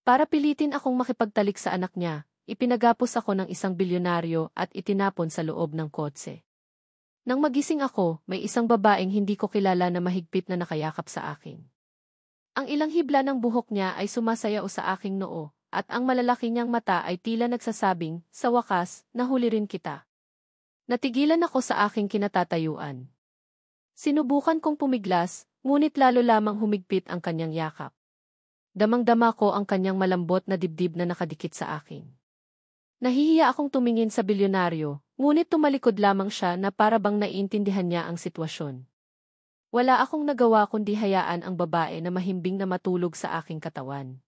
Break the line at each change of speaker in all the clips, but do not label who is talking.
Para pilitin akong makipagtalik sa anak niya, ipinagapos ako ng isang bilyonaryo at itinapon sa loob ng kotse. Nang magising ako, may isang babaeng hindi ko kilala na mahigpit na nakayakap sa akin. Ang ilang hibla ng buhok niya ay sumasayaw sa aking noo, at ang malalaki niyang mata ay tila nagsasabing, sa wakas, nahuli rin kita. Natigilan ako sa aking kinatatayuan. Sinubukan kong pumiglas, ngunit lalo lamang humigpit ang kanyang yakap. Damang-dama ko ang kanyang malambot na dibdib na nakadikit sa akin. Nahihiya akong tumingin sa bilyonaryo, ngunit tumalikod lamang siya na para bang naiintindihan niya ang sitwasyon. Wala akong nagawa kundi hayaan ang babae na mahimbing na matulog sa aking katawan.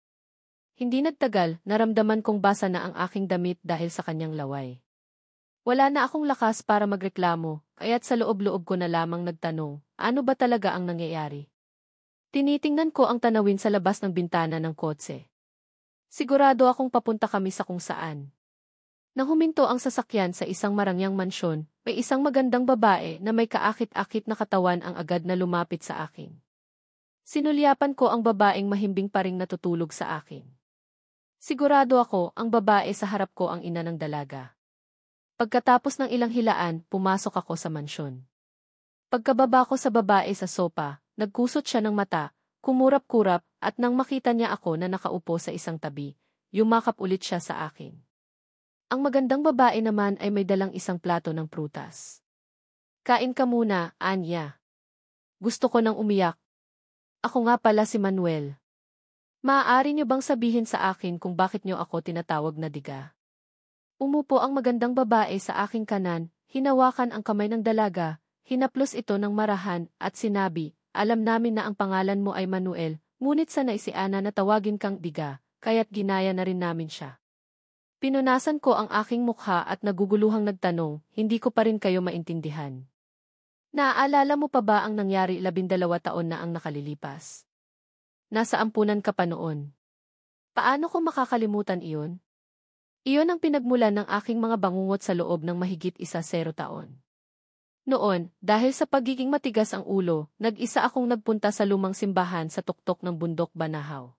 Hindi nagtagal, naramdaman kong basa na ang aking damit dahil sa kanyang laway. Wala na akong lakas para magreklamo, kaya't sa loob-loob ko na lamang nagtanong, ano ba talaga ang nangyayari? Tinitingnan ko ang tanawin sa labas ng bintana ng kotse. Sigurado akong papunta kami sa kung saan. Nang huminto ang sasakyan sa isang marangyang mansyon, may isang magandang babae na may kaakit-akit na katawan ang agad na lumapit sa akin. Sinulyapan ko ang babaeng mahimbing pa ring natutulog sa akin. Sigurado ako ang babae sa harap ko ang ina ng dalaga. Pagkatapos ng ilang hilaan, pumasok ako sa mansyon. Pagkababa ko sa babae sa sopa, nagkusot siya ng mata, kumurap-kurap, at nang makita niya ako na nakaupo sa isang tabi, yumakap ulit siya sa akin. Ang magandang babae naman ay may dalang isang plato ng prutas. Kain ka muna, Anya. Gusto ko nang umiyak. Ako nga pala si Manuel. Maaari niyo bang sabihin sa akin kung bakit niyo ako tinatawag na diga? Umupo ang magandang babae sa aking kanan, hinawakan ang kamay ng dalaga, hinaplos ito ng marahan, at sinabi, alam namin na ang pangalan mo ay Manuel, ngunit sanay si Ana na tawagin kang diga, kaya't ginaya na rin namin siya. Pinunasan ko ang aking mukha at naguguluhang nagtanong, hindi ko pa rin kayo maintindihan. Naaalala mo pa ba ang nangyari 12 taon na ang nakalilipas? Nasa ampunan ka pa noon. Paano ko makakalimutan iyon? Iyon ang pinagmulan ng aking mga bangungot sa loob ng mahigit 10 taon. Noon, dahil sa pagiging matigas ang ulo, nag-isa akong nagpunta sa lumang simbahan sa tuktok ng bundok Banahaw.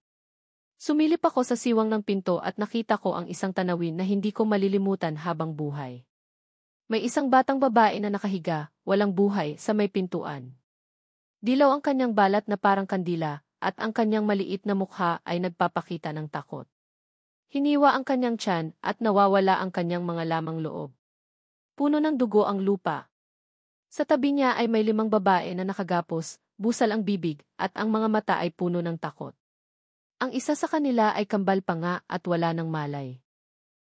Sumilip ako sa siwang ng pinto at nakita ko ang isang tanawin na hindi ko malilimutan habang buhay. May isang batang babae na nakahiga, walang buhay, sa may pintuan. Dilaw ang kanyang balat na parang kandila, at ang kanyang maliit na mukha ay nagpapakita ng takot. Hiniwa ang kanyang tiyan at nawawala ang kanyang mga lamang loob. Puno ng dugo ang lupa. Sa tabi niya ay may 5 babae na nakagapos, busal ang bibig, at ang mga mata ay puno ng takot. Ang isa sa kanila ay kambal pa nga at wala ng malay.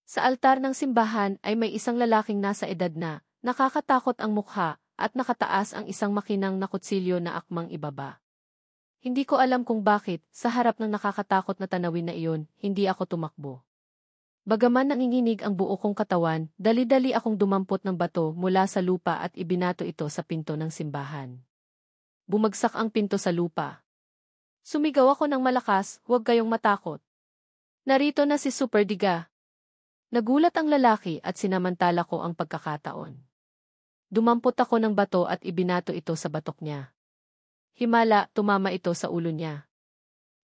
Sa altar ng simbahan ay may isang lalaking nasa edad na, nakakatakot ang mukha, at nakataas ang isang makinang na kutsilyo na akmang ibaba. Hindi ko alam kung bakit, sa harap ng nakakatakot na tanawin na iyon, hindi ako tumakbo. Bagaman nanginginig ang buo kong katawan, dali-dali akong dumampot ng bato mula sa lupa at ibinato ito sa pinto ng simbahan. Bumagsak ang pinto sa lupa. Sumigaw ako ng malakas, huwag kayong matakot. Narito na si Super Diga. Nagulat ang lalaki at sinamantala ko ang pagkakataon. Dumampot ako ng bato at ibinato ito sa batok niya. Himala, tumama ito sa ulo niya.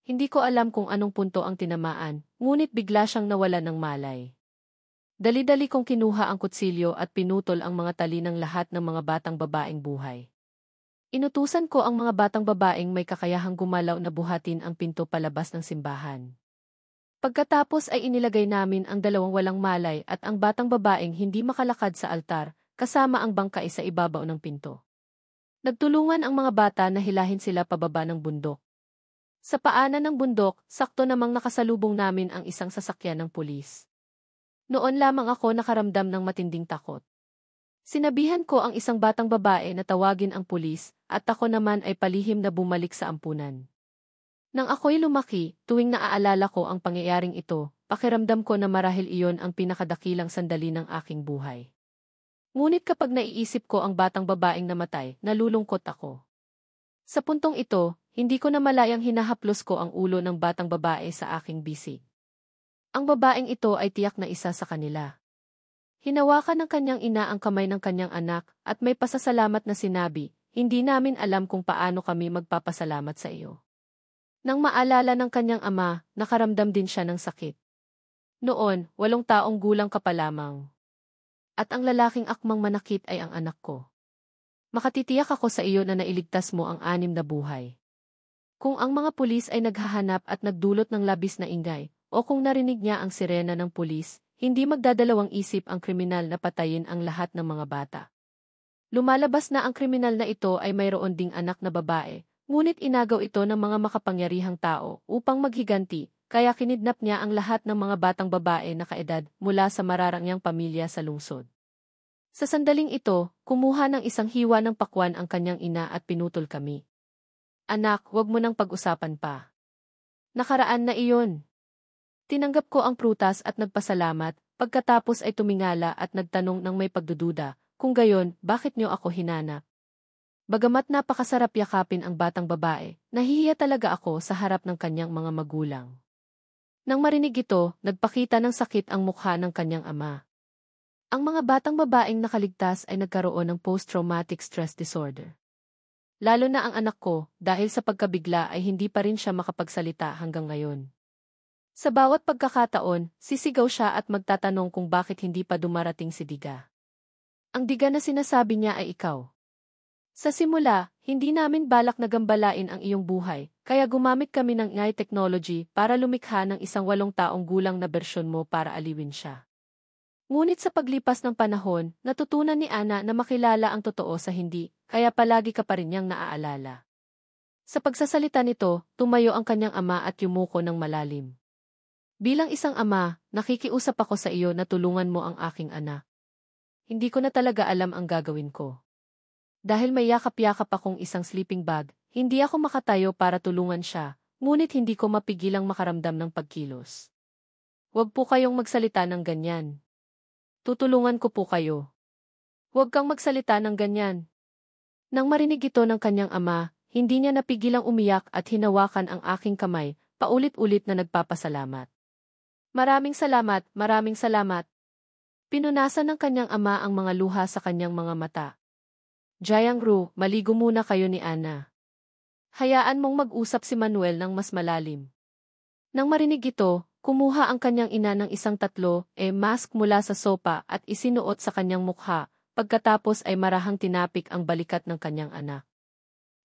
Hindi ko alam kung anong punto ang tinamaan, ngunit bigla siyang nawalan ng malay. Dali-dali kong kinuha ang kutsilyo at pinutol ang mga tali ng lahat ng mga batang babaeng buhay. Inutusan ko ang mga batang babaeng may kakayahang gumalaw na buhatin ang pinto palabas ng simbahan. Pagkatapos ay inilagay namin ang 2 walang malay at ang batang babaeng hindi makalakad sa altar, kasama ang bangkay sa ibabaw ng pinto. Nagtulungan ang mga bata na hilahin sila pababa ng bundok. Sa paanan ng bundok, sakto namang nakasalubong namin ang isang sasakyan ng pulis. Noon lamang ako nakaramdam ng matinding takot. Sinabihan ko ang isang batang babae na tawagin ang pulis, at ako naman ay palihim na bumalik sa ampunan. Nang ako'y lumaki, tuwing naaalala ko ang pangyayaring ito, pakiramdam ko na marahil iyon ang pinakadakilang sandali ng aking buhay. Ngunit kapag naiisip ko ang batang babaeng namatay, nalulungkot ako. Sa puntong ito, hindi ko na malayang hinahaplos ko ang ulo ng batang babae sa aking bisig. Ang babaeng ito ay tiyak na isa sa kanila. Hinawakan ng kanyang ina ang kamay ng kanyang anak at may pasasalamat na sinabi, hindi namin alam kung paano kami magpapasalamat sa iyo. Nang maalala ng kanyang ama, nakaramdam din siya ng sakit. Noon, 8 taong gulang ka pa lamang. At ang lalaking akmang manakit ay ang anak ko. Makatitiyak ako sa iyo na nailigtas mo ang 6 na buhay. Kung ang mga pulis ay naghahanap at nagdulot ng labis na ingay, o kung narinig niya ang sirena ng pulis, hindi magdadalawang isip ang kriminal na patayin ang lahat ng mga bata. Lumalabas na ang kriminal na ito ay mayroon ding anak na babae, ngunit inagaw ito ng mga makapangyarihang tao upang maghiganti, kaya kinidnap niya ang lahat ng mga batang babae na kaedad mula sa mararangyang pamilya sa lungsod. Sa sandaling ito, kumuha ng isang hiwa ng pakwan ang kanyang ina at pinutol kami. Anak, wag mo nang pag-usapan pa. Nakaraan na iyon. Tinanggap ko ang prutas at nagpasalamat, pagkatapos ay tumingala at nagtanong ng may pagdududa, kung gayon, bakit niyo ako hinanap? Bagamat napakasarap yakapin ang batang babae, nahihiya talaga ako sa harap ng kanyang mga magulang. Nang marinig ito, nagpakita ng sakit ang mukha ng kanyang ama. Ang mga batang babaeng nakaligtas ay nagkaroon ng post-traumatic stress disorder. Lalo na ang anak ko, dahil sa pagkabigla ay hindi pa rin siya makapagsalita hanggang ngayon. Sa bawat pagkakataon, sisigaw siya at magtatanong kung bakit hindi pa dumarating si Diga. Ang Diga na sinasabi niya ay ikaw. Sa simula, hindi namin balak na gambalain ang iyong buhay, kaya gumamit kami ng AI technology para lumikha ng isang 8 taong gulang na bersyon mo para aliwin siya. Ngunit sa paglipas ng panahon, natutunan ni Ana na makilala ang totoo sa hindi, kaya palagi ka pa rin niyang naaalala. Sa pagsasalita nito, tumayo ang kanyang ama at yumuko ng malalim. Bilang isang ama, nakikiusap ako sa iyo na tulungan mo ang aking anak. Hindi ko na talaga alam ang gagawin ko. Dahil may yakap-yakap akong isang sleeping bag, hindi ako makatayo para tulungan siya, ngunit hindi ko mapigilang makaramdam ng pagkilos. Huwag po kayong magsalita ng ganyan. Tutulungan ko po kayo. Huwag kang magsalita ng ganyan. Nang marinig ito ng kanyang ama, hindi niya napigilang umiyak at hinawakan ang aking kamay, paulit-ulit na nagpapasalamat. Maraming salamat, maraming salamat. Pinunasan ng kanyang ama ang mga luha sa kanyang mga mata. Jiang-ru, maligo muna kayo ni Ana. Hayaan mong mag-usap si Manuel ng mas malalim. Nang marinig ito, kumuha ang kanyang ina ng isang mask mula sa sopa at isinuot sa kanyang mukha, pagkatapos ay marahang tinapik ang balikat ng kanyang anak.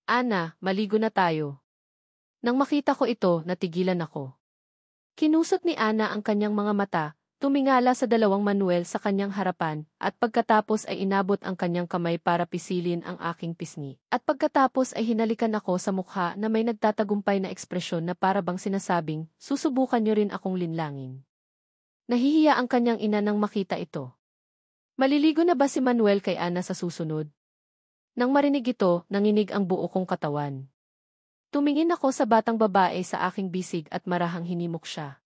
Ana, maligo na tayo. Nang makita ko ito, natigilan ako. Kinusot ni Ana ang kanyang mga mata, tumingala sa 2 Manuel sa kanyang harapan, at pagkatapos ay inabot ang kanyang kamay para pisilin ang aking pisngi. At pagkatapos ay hinalikan ako sa mukha na may nagtatagumpay na ekspresyon na para bang sinasabing, susubukan niyo rin akong linlangin. Nahihiya ang kanyang ina nang makita ito. Maliligo na ba si Manuel kay Ana sa susunod? Nang marinig ito, nanginig ang buo kong katawan. Tumingin ako sa batang babae sa aking bisig at marahang hinimok siya.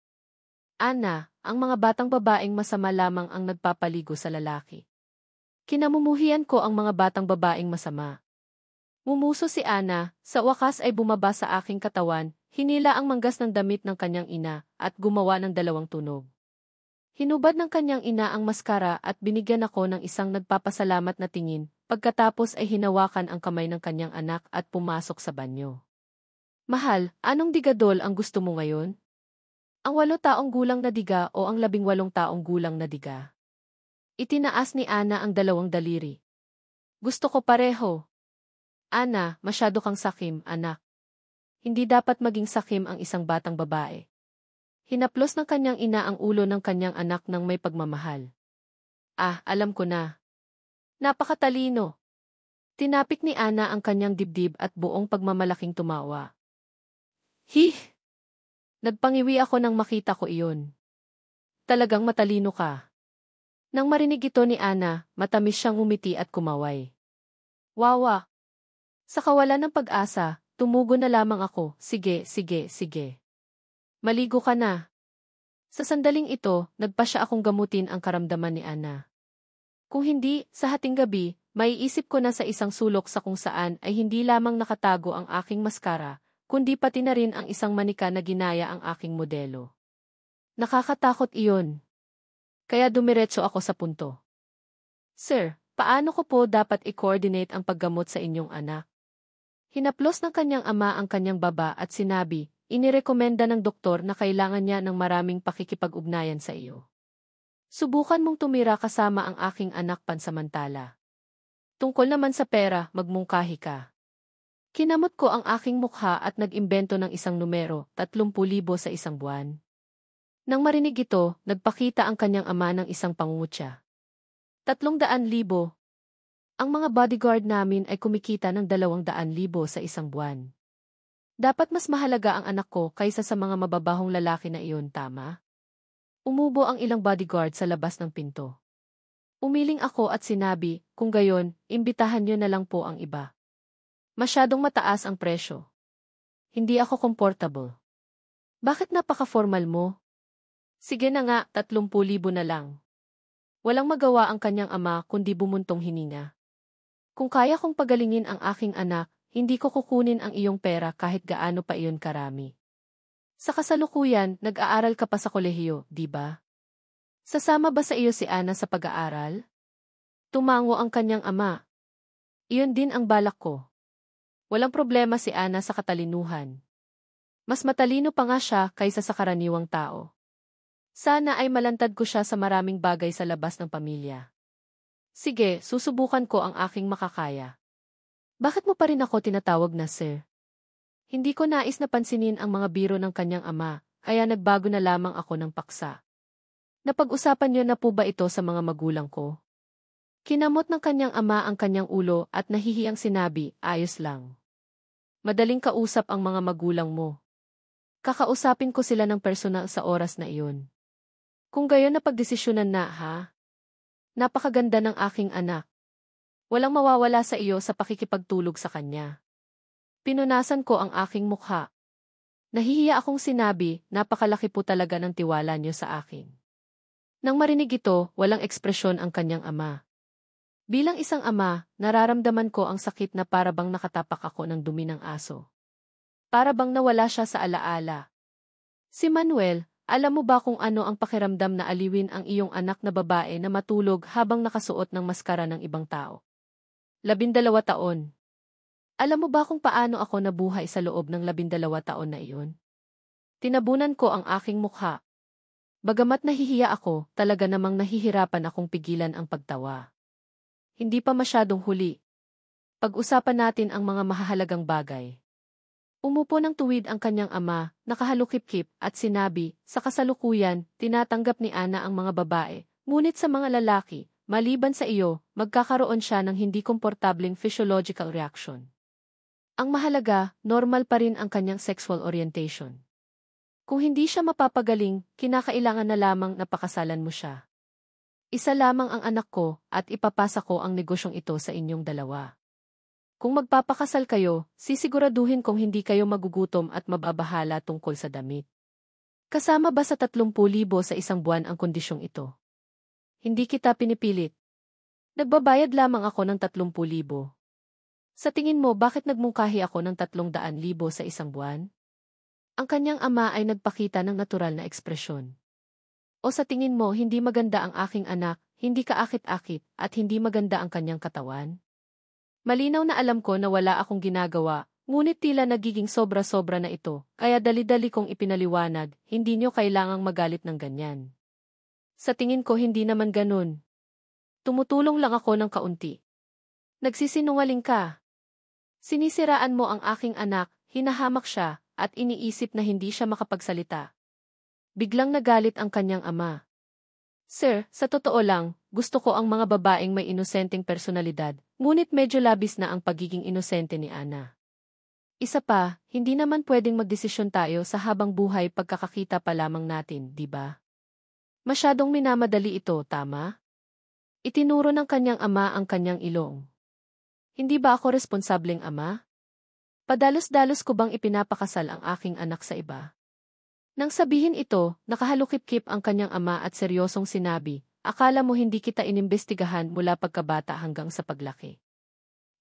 Ana, ang mga batang babaeng masama lamang ang nagpapaligo sa lalaki. Kinamumuhian ko ang mga batang babaeng masama. Mumuso si Ana, sa wakas ay bumaba sa aking katawan, hinila ang manggas ng damit ng kanyang ina, at gumawa ng 2 tunog. Hinubad ng kanyang ina ang maskara at binigyan ako ng isang nagpapasalamat na tingin, pagkatapos ay hinawakan ang kamay ng kanyang anak at pumasok sa banyo. Mahal, anong digadol ang gusto mo ngayon? Ang 8 taong gulang na diga o ang 18 taong gulang na diga? Itinaas ni Ana ang 2 daliri. Gusto ko pareho. Ana, masyado kang sakim, anak. Hindi dapat maging sakim ang isang batang babae. Hinaplos ng kanyang ina ang ulo ng kanyang anak ng may pagmamahal. Ah, alam ko na. Napakatalino. Tinapik ni Ana ang kanyang dibdib at buong pagmamalaking tumawa. Hih! Nagpangiwi ako nang makita ko iyon. Talagang matalino ka. Nang marinig ito ni Ana, matamis siyang umiti at kumaway. Wawa! Sa kawalan ng pag-asa, tumugon na lamang ako, sige, sige, sige. Maligo ka na. Sa sandaling ito, nagpa siya akong gamutin ang karamdaman ni Ana. Kung hindi, sa hating gabi, maiisip ko na sa isang sulok sa kung saan ay hindi lamang nakatago ang aking maskara, kundi pati na rin ang isang manika na ginaya ang aking modelo. Nakakatakot iyon. Kaya dumiretso ako sa punto. Sir, paano ko po dapat i-coordinate ang paggamot sa inyong anak? Hinaplos ng kanyang ama ang kanyang baba at sinabi, inirekomenda ng doktor na kailangan niya ng maraming pakikipag-ugnayan sa iyo. Subukan mong tumira kasama ang aking anak pansamantala. Tungkol naman sa pera, magmungkahi ka. Kinamot ko ang aking mukha at nag-imbento ng isang numero, 30,000 sa isang buwan. Nang marinig ito, nagpakita ang kanyang ama ng isang pangungutya. 300,000. Ang mga bodyguard namin ay kumikita ng 200,000 sa isang buwan. Dapat mas mahalaga ang anak ko kaysa sa mga mababahong lalaki na iyon, tama? Umubo ang ilang bodyguard sa labas ng pinto. Umiling ako at sinabi, kung gayon, imbitahan niyo na lang po ang iba. Masyadong mataas ang presyo. Hindi ako comfortable. Bakit napaka-formal mo? Sige na nga, 30,000 na lang. Walang magawa ang kanyang ama kundi bumuntong hininga. Kung kaya kong pagalingin ang aking anak, hindi ko kukunin ang iyong pera kahit gaano pa iyon karami. Sa kasalukuyan, nag-aaral ka pa sa kolehiyo, di ba? Sasama ba sa iyo si Ana sa pag-aaral? Tumango ang kanyang ama. Iyon din ang balak ko. Walang problema si Ana sa katalinuhan. Mas matalino pa nga siya kaysa sa karaniwang tao. Sana ay malantad ko siya sa maraming bagay sa labas ng pamilya. Sige, susubukan ko ang aking makakaya. Bakit mo pa rin ako tinatawag na sir? Hindi ko nais na pansinin ang mga biro ng kanyang ama, kaya nagbago na lamang ako ng paksa. Napag-usapan niyo na po ba ito sa mga magulang ko? Kinamot ng kanyang ama ang kanyang ulo at nahihiyang sinabi, ayos lang. Madaling kausap ang mga magulang mo. Kakausapin ko sila ng personal sa oras na iyon. Kung gayon na pagdesisyonan na, ha? Napakaganda ng aking anak. Walang mawawala sa iyo sa pakikipagtulog sa kanya. Pinunasan ko ang aking mukha. Nahihiya akong sinabi, napakalaki po talaga ng tiwala niyo sa akin. Nang marinig ito, walang ekspresyon ang kanyang ama. Bilang isang ama, nararamdaman ko ang sakit na parabang nakatapak ako ng dumi ng aso. Parabang nawala siya sa alaala. Si Manuel, alam mo ba kung ano ang pakiramdam na aliwin ang iyong anak na babae na matulog habang nakasuot ng maskara ng ibang tao? 12 taon. Alam mo ba kung paano ako nabuhay sa loob ng 12 taon na iyon? Tinabunan ko ang aking mukha. Bagamat nahihiya ako, talaga namang nahihirapan akong pigilan ang pagtawa. Hindi pa masyadong huli. Pag-usapan natin ang mga mahahalagang bagay. Umupo ng tuwid ang kanyang ama, nakahalukip-kip, at sinabi, sa kasalukuyan, tinatanggap ni Ana ang mga babae, ngunit sa mga lalaki, maliban sa iyo, magkakaroon siya ng hindi komportableng physiological reaction. Ang mahalaga, normal pa rin ang kanyang sexual orientation. Kung hindi siya mapapagaling, kinakailangan na lamang na pakasalan mo siya. Isa lamang ang anak ko at ipapasa ko ang negosyong ito sa inyong dalawa. Kung magpapakasal kayo, sisiguraduhin kong hindi kayo magugutom at mababahala tungkol sa damit. Kasama ba sa 30,000 sa isang buwan ang kondisyong ito? Hindi kita pinipilit. Nagbabayad lamang ako ng 30,000. Sa tingin mo bakit nagmungkahi ako ng 300,000 sa isang buwan? Ang kanyang ama ay nagpakita ng natural na ekspresyon. O sa tingin mo hindi maganda ang aking anak, hindi kaakit-akit, at hindi maganda ang kanyang katawan? Malinaw na alam ko na wala akong ginagawa, ngunit tila nagiging sobra-sobra na ito, kaya dali-dali kong ipinaliwanag, hindi nyo kailangang magalit ng ganyan. Sa tingin ko hindi naman ganun. Tumutulong lang ako ng kaunti. Nagsisinungaling ka. Sinisiraan mo ang aking anak, hinahamak siya, at iniisip na hindi siya makapagsalita. Biglang nagalit ang kanyang ama. Sir, sa totoo lang, gusto ko ang mga babaeng may inosenteng personalidad, ngunit medyo labis na ang pagiging inosente ni Ana. Isa pa, hindi naman pwedeng magdesisyon tayo sa habang buhay pagkakakita pa lamang natin, di ba? Masyadong minamadali ito, tama? Itinuro ng kanyang ama ang kanyang ilong. Hindi ba ako responsableng ama? Padalos-dalos ko bang ipinapakasal ang aking anak sa iba? Nang sabihin ito, nakahalukip-kip ang kanyang ama at seryosong sinabi, akala mo hindi kita inimbestigahan mula pagkabata hanggang sa paglaki.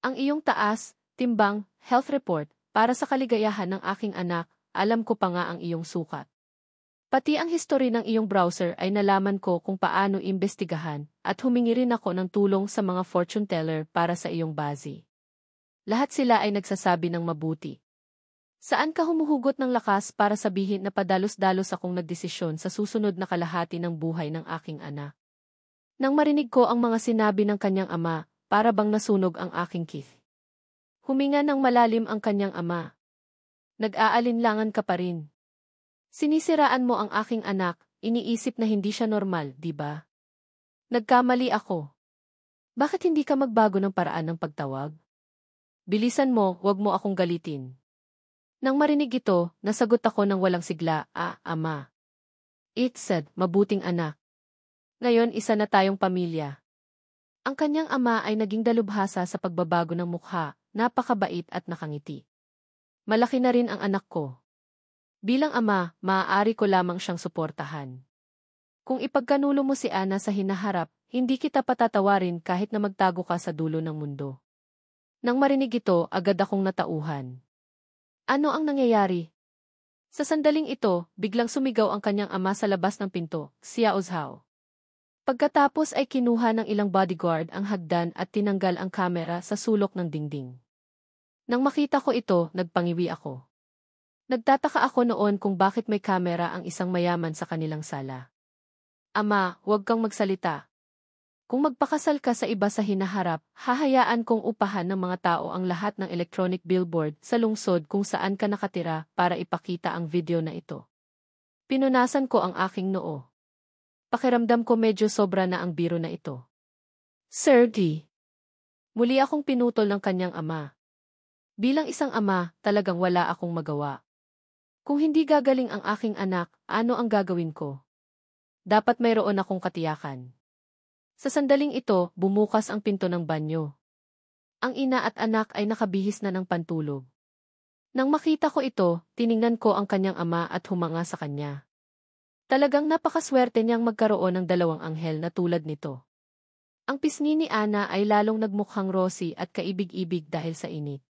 Ang iyong taas, timbang, health report, para sa kaligayahan ng aking anak, alam ko pa nga ang iyong sukat. Pati ang history ng iyong browser ay nalaman ko kung paano imbestigahan at humingi rin ako ng tulong sa mga fortune teller para sa iyong bazi. Lahat sila ay nagsasabi ng mabuti. Saan ka humuhugot ng lakas para sabihin na padalos-dalos akong nagdesisyon sa susunod na kalahati ng buhay ng aking anak? Nang marinig ko ang mga sinabi ng kanyang ama, para bang nasunog ang aking kith. Huminga ng malalim ang kanyang ama. Nag-aalinlangan ka pa rin. Sinisiraan mo ang aking anak, iniisip na hindi siya normal, di ba? Nagkamali ako. Bakit hindi ka magbago ng paraan ng pagtawag? Bilisan mo, wag mo akong galitin. Nang marinig ito, nasagot ako ng walang sigla, ama. It said, mabuting anak. Ngayon isa na tayong pamilya. Ang kanyang ama ay naging dalubhasa sa pagbabago ng mukha, napakabait at nakangiti. Malaki na rin ang anak ko. Bilang ama, maaari ko lamang siyang suportahan. Kung ipagkanulo mo si Ana sa hinaharap, hindi kita patatawarin kahit na magtago ka sa dulo ng mundo. Nang marinig ito, agad akong natauhan. Ano ang nangyayari? Sa sandaling ito, biglang sumigaw ang kanyang ama sa labas ng pinto, Xiao Zhao. Pagkatapos ay kinuha ng ilang bodyguard ang hagdan at tinanggal ang kamera sa sulok ng dingding. Nang makita ko ito, nagpangiwi ako. Nagtataka ako noon kung bakit may kamera ang isang mayaman sa kanilang sala. Ama, huwag kang magsalita. Kung magpakasal ka sa iba sa hinaharap, hahayaan kong upahan ng mga tao ang lahat ng electronic billboard sa lungsod kung saan ka nakatira para ipakita ang video na ito. Pinunasan ko ang aking noo. Pakiramdam ko medyo sobra na ang biro na ito. Sir D. Muli akong pinutol ng kanyang ama. Bilang isang ama, talagang wala akong magawa. Kung hindi gagaling ang aking anak, ano ang gagawin ko? Dapat mayroon akong katiyakan. Sa sandaling ito, bumukas ang pinto ng banyo. Ang ina at anak ay nakabihis na ng pantulog. Nang makita ko ito, tiningnan ko ang kanyang ama at humanga sa kanya. Talagang napakaswerte niyang magkaroon ng dalawang anghel na tulad nito. Ang pisngi ni Ana ay lalong nagmukhang rosy at kaibig-ibig dahil sa init.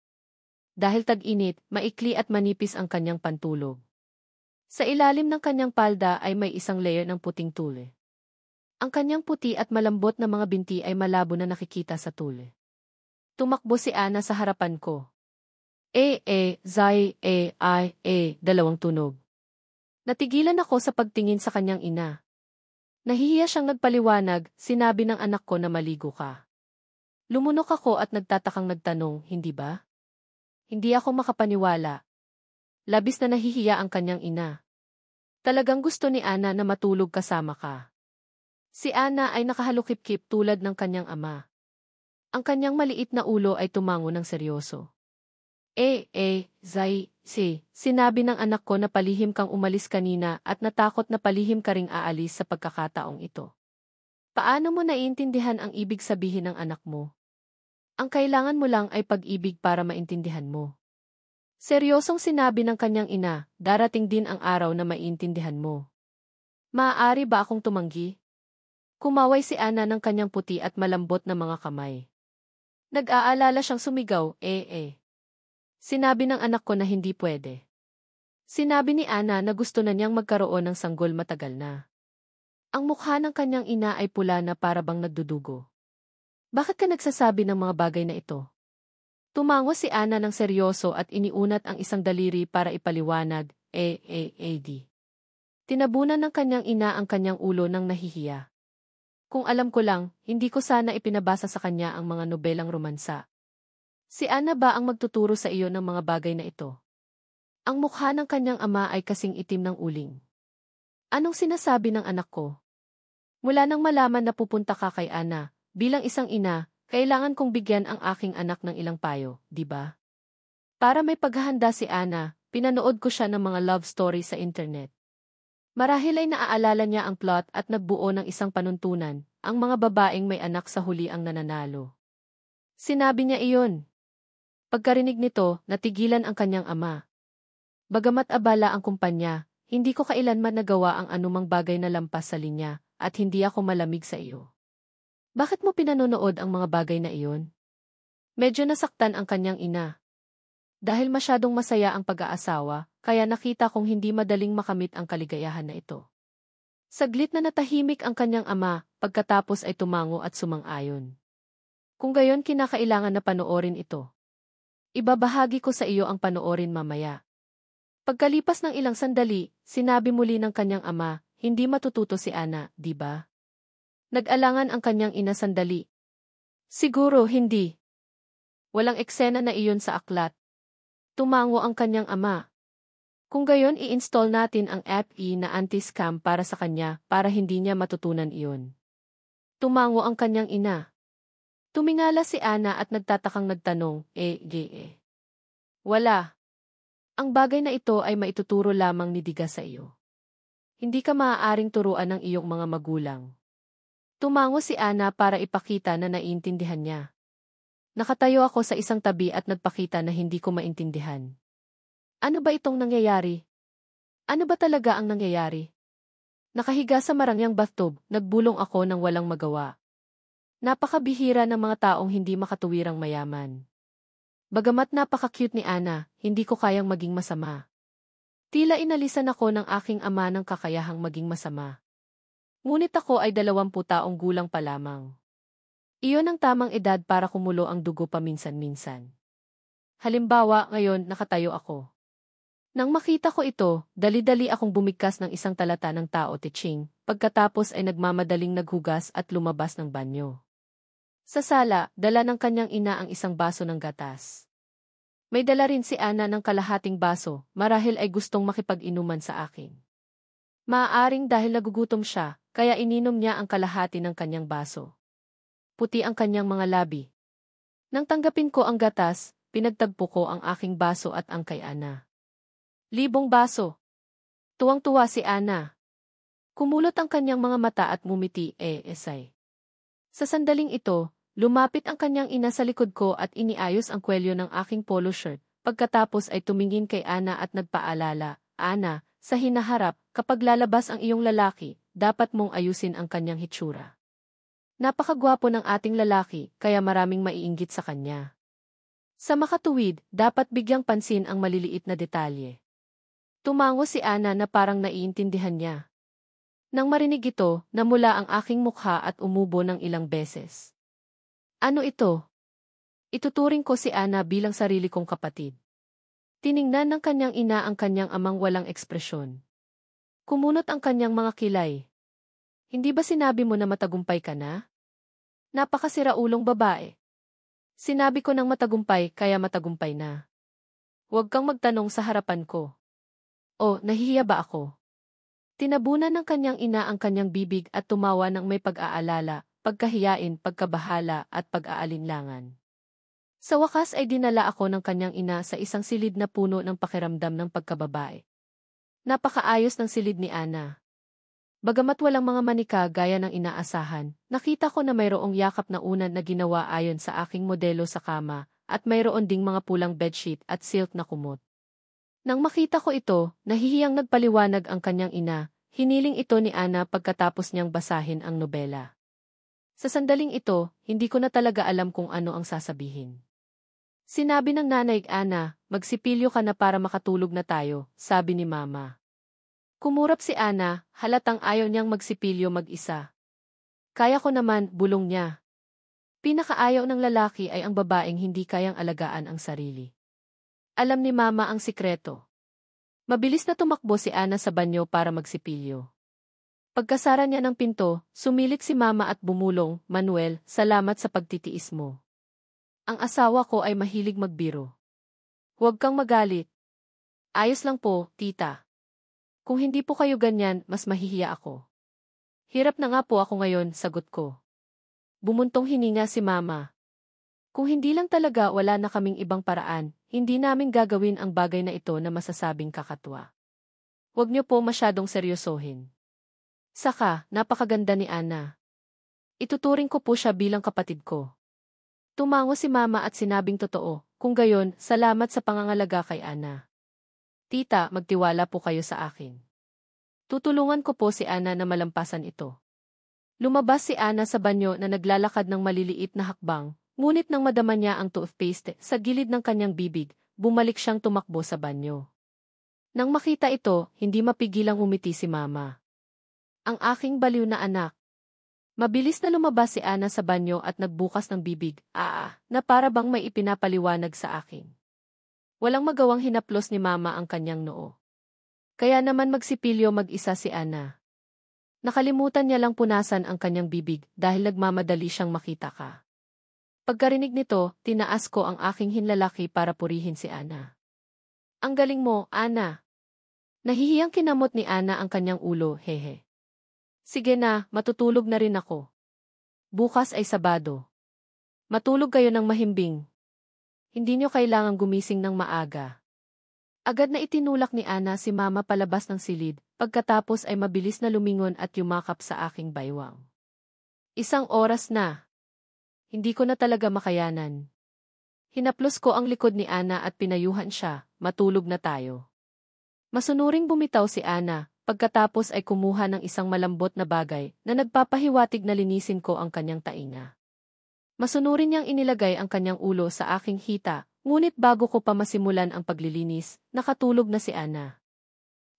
Dahil tag-init, maikli at manipis ang kanyang pantulog. Sa ilalim ng kanyang palda ay may isang layer ng puting tule. Ang kanyang puti at malambot na mga binti ay malabo na nakikita sa tule. Tumakbo si Ana sa harapan ko. Dalawang tunog. Natigilan ako sa pagtingin sa kanyang ina. Nahihiya siyang nagpaliwanag, sinabi ng anak ko na maligo ka. Lumunok ako at nagtatakang nagtanong, hindi ba? Hindi ako makapaniwala. Labis na nahihiya ang kanyang ina. Talagang gusto ni Ana na matulog kasama ka. Si Ana ay nakahalukip-kip tulad ng kanyang ama. Ang kanyang maliit na ulo ay tumango ng seryoso. Sinabi ng anak ko na palihim kang umalis kanina at natakot na palihim ka ring aalis sa pagkakataong ito. Paano mo naiintindihan ang ibig sabihin ng anak mo? Ang kailangan mo lang ay pag-ibig para maintindihan mo. Seryosong sinabi ng kanyang ina, darating din ang araw na maiintindihan mo. Maaari ba akong tumanggi? Kumaway si Ana ng kanyang puti at malambot na mga kamay. Nag-aalala siyang sumigaw, Sinabi ng anak ko na hindi pwede. Sinabi ni Ana na gusto na niyang magkaroon ng sanggol matagal na. Ang mukha ng kanyang ina ay pula na para bang nagdudugo. Bakit ka nagsasabi ng mga bagay na ito? Tumango si Ana ng seryoso at iniunat ang isang daliri para ipaliwanag, Tinabunan ng kanyang ina ang kanyang ulo ng nahihiya. Kung alam ko lang, hindi ko sana ipinabasa sa kanya ang mga nobelang romansa. Si Ana ba ang magtuturo sa iyo ng mga bagay na ito? Ang mukha ng kanyang ama ay kasing itim ng uling. Anong sinasabi ng anak ko? Mula nang malaman na pupunta ka kay Ana, bilang isang ina, kailangan kong bigyan ang aking anak ng ilang payo, di ba? Para may paghahanda si Ana, pinanood ko siya ng mga love story sa internet. Marahil ay naaalala niya ang plot at nagbuo ng isang panuntunan, ang mga babaeng may anak sa huli ang nananalo. Sinabi niya iyon. Pagkarinig nito, natigilan ang kanyang ama. Bagamat abala ang kumpanya, hindi ko kailanman nagawa ang anumang bagay na lampas sa linya, at hindi ako malamig sa iyo. Bakit mo pinanonood ang mga bagay na iyon? Medyo nasaktan ang kanyang ina. Dahil masyadong masaya ang pag-aasawa, kaya nakita kong hindi madaling makamit ang kaligayahan na ito. Saglit na natahimik ang kanyang ama, pagkatapos ay tumango at sumang-ayon. Kung gayon kinakailangan na panoorin ito. Ibabahagi ko sa iyo ang panoorin mamaya. Pagkalipas ng ilang sandali, sinabi muli ng kanyang ama, hindi matututo si Ana, di ba? Nag-alangan ang kanyang ina sandali. Siguro hindi. Walang eksena na iyon sa aklat. Tumango ang kanyang ama. Kung gayon i-install natin ang app na anti-scam para sa kanya para hindi niya matutunan iyon. Tumango ang kanyang ina. Tumingala si Ana at nagtatakang nagtanong, Wala. Ang bagay na ito ay maituturo lamang ni Diga sa iyo. Hindi ka maaaring turuan ng iyong mga magulang. Tumango si Ana para ipakita na naiintindihan niya. Nakatayo ako sa isang tabi at nagpakita na hindi ko maintindihan. Ano ba itong nangyayari? Ano ba talaga ang nangyayari? Nakahiga sa marangyang bathtub, nagbulong ako ng walang magawa. Napakabihira ng mga taong hindi makatuwirang mayaman. Bagamat napaka-cute ni Ana, hindi ko kayang maging masama. Tila inalisan ako ng aking ama ng kakayahang maging masama. Ngunit ako ay 20 taong gulang pa lamang. Iyon ang tamang edad para kumulo ang dugo paminsan-minsan. Halimbawa, ngayon nakatayo ako. Nang makita ko ito, dali-dali akong bumigkas ng isang talata ng Tao Te Ching, pagkatapos ay nagmamadaling naghugas at lumabas ng banyo. Sa sala, dala ng kanyang ina ang isang baso ng gatas. May dala rin si Ana ng kalahating baso, marahil ay gustong makipag-inuman sa akin. Maaaring dahil nagugutom siya, kaya ininom niya ang kalahati ng kanyang baso. Puti ang kanyang mga labi. Nang tanggapin ko ang gatas, pinagtagpo ko ang aking baso at ang kay Ana. 1,000 baso. Tuwang-tuwa si Ana. Kumulot ang kanyang mga mata at ngumiti, esay. Sa sandaling ito, lumapit ang kanyang ina sa likod ko at iniayos ang kwelyo ng aking polo shirt, pagkatapos ay tumingin kay Ana at nagpaalala, Ana, sa hinaharap, kapag lalabas ang iyong lalaki, dapat mong ayusin ang kanyang hitsura. Napakagwapo ng ating lalaki, kaya maraming maiinggit sa kanya. Sa makatuwid, dapat bigyang pansin ang maliliit na detalye. Tumango si Ana na parang naiintindihan niya. Nang marinig ito, namula ang aking mukha at umubo ng ilang beses. Ano ito? Ituturing ko si Ana bilang sarili kong kapatid. Tiningnan ng kanyang ina ang kanyang amang walang ekspresyon. Kumunot ang kanyang mga kilay. Hindi ba sinabi mo na matagumpay ka na? Napakasiraulong babae. Sinabi ko ng matagumpay kaya matagumpay na. Huwag kang magtanong sa harapan ko. O, nahihiya ba ako? Tinabunan ng kanyang ina ang kanyang bibig at tumawa ng may pag-aalala, pagkahiyain, pagkabahala at pag-aalinlangan. Sa wakas ay dinala ako ng kanyang ina sa isang silid na puno ng pakiramdam ng pagkababae. Napakaayos ng silid ni Ana. Bagamat walang mga manika gaya ng inaasahan, nakita ko na mayroong yakap na unan na ginawa ayon sa aking modelo sa kama, at mayroon ding mga pulang bedsheet at silk na kumot. Nang makita ko ito, nahihiyang nagpaliwanag ang kanyang ina, hiniling ito ni Ana pagkatapos niyang basahin ang nobela. Sa sandaling ito, hindi ko na talaga alam kung ano ang sasabihin. Sinabi ng nanay, Ana, magsipilyo ka na para makatulog na tayo, sabi ni Mama. Kumurap si Ana, halatang ayaw niyang magsipilyo mag-isa. Kaya ko naman, bulong niya. Pinakaayaw ng lalaki ay ang babaeng hindi kayang alagaan ang sarili. Alam ni Mama ang sikreto. Mabilis na tumakbo si Ana sa banyo para magsipilyo. Pagkasara niya ng pinto, sumilit si Mama at bumulong, Manuel, salamat sa pagtitiis mo. Ang asawa ko ay mahilig magbiro. Huwag kang magalit. Ayos lang po, tita. Kung hindi po kayo ganyan, mas mahihiya ako. Hirap na nga po ako ngayon, sagot ko. Bumuntong hininga si Mama. Kung hindi lang talaga wala na kaming ibang paraan, hindi namin gagawin ang bagay na ito na masasabing kakatwa. Huwag niyo po masyadong seryosohin. Saka, napakaganda ni Ana. Ituturing ko po siya bilang kapatid ko. Tumango si Mama at sinabing totoo, kung gayon, salamat sa pangangalaga kay Ana. Tita, magtiwala po kayo sa akin. Tutulungan ko po si Ana na malampasan ito. Lumabas si Ana sa banyo na naglalakad ng maliliit na hakbang, ngunit nang madama niya ang toothpaste sa gilid ng kanyang bibig, bumalik siyang tumakbo sa banyo. Nang makita ito, hindi mapigilang umiti si Mama. Ang aking baliw na anak. Mabilis na lumabas si Ana sa banyo at nagbukas ng bibig, na para bang may ipinapaliwanag sa akin. Walang magawang hinaplos ni Mama ang kanyang noo. Kaya naman magsipilyo mag-isa si Ana. Nakalimutan niya lang punasan ang kanyang bibig dahil nagmamadali siyang makita ka. Pagkarinig nito, tinaas ko ang aking hinlalaki para purihin si Ana. Ang galing mo, Ana. Nahihiyang kinamot ni Ana ang kanyang ulo, hehe. Sige na, matutulog na rin ako. Bukas ay Sabado. Matulog kayo ng mahimbing. Hindi niyo kailangang gumising ng maaga. Agad na itinulak ni Ana si Mama palabas ng silid, pagkatapos ay mabilis na lumingon at yumakap sa aking baywang. 1 oras na. Hindi ko na talaga makayanan. Hinaplos ko ang likod ni Ana at pinayuhan siya, matulog na tayo. Masunuring bumitaw si Ana, pagkatapos ay kumuha ng isang malambot na bagay na nagpapahiwatig na linisin ko ang kanyang tainga. Masunurin niyang inilagay ang kanyang ulo sa aking hita, ngunit bago ko pa masimulan ang paglilinis, nakatulog na si Ana.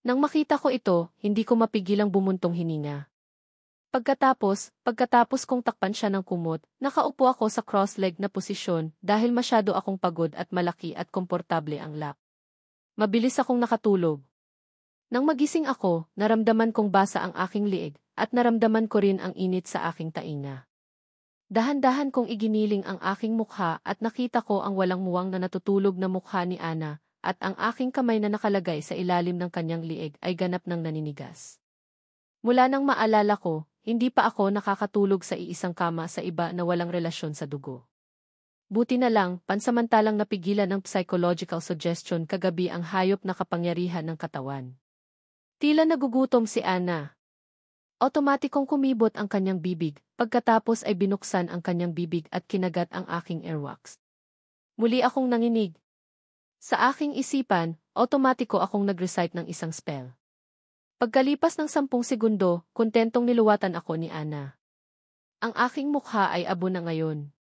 Nang makita ko ito, hindi ko mapigilang bumuntong hininga. Pagkatapos kong takpan siya ng kumot, nakaupo ako sa cross-leg na posisyon dahil masyado akong pagod at malaki at komportable ang lap. Mabilis akong nakatulog. Nang magising ako, naramdaman kong basa ang aking liig at naramdaman ko rin ang init sa aking tainga. Dahan-dahan kong iginiling ang aking mukha at nakita ko ang walang muwang na natutulog na mukha ni Ana at ang aking kamay na nakalagay sa ilalim ng kanyang liig ay ganap ng naninigas. Mula nang maalala ko, hindi pa ako nakakatulog sa iisang kama sa iba na walang relasyon sa dugo. Buti na lang, pansamantalang napigilan ng psychological suggestion kagabi ang hayop na kapangyarihan ng katawan. Tila nagugutom si Ana. Otomatikong kumibot ang kanyang bibig, pagkatapos ay binuksan ang kanyang bibig at kinagat ang aking airwax. Muli akong nanginig. Sa aking isipan, otomatiko akong nag-recite ng isang spell. Pagkalipas ng 10 segundo, kontentong niluwatan ako ni Ana. Ang aking mukha ay abo na ngayon.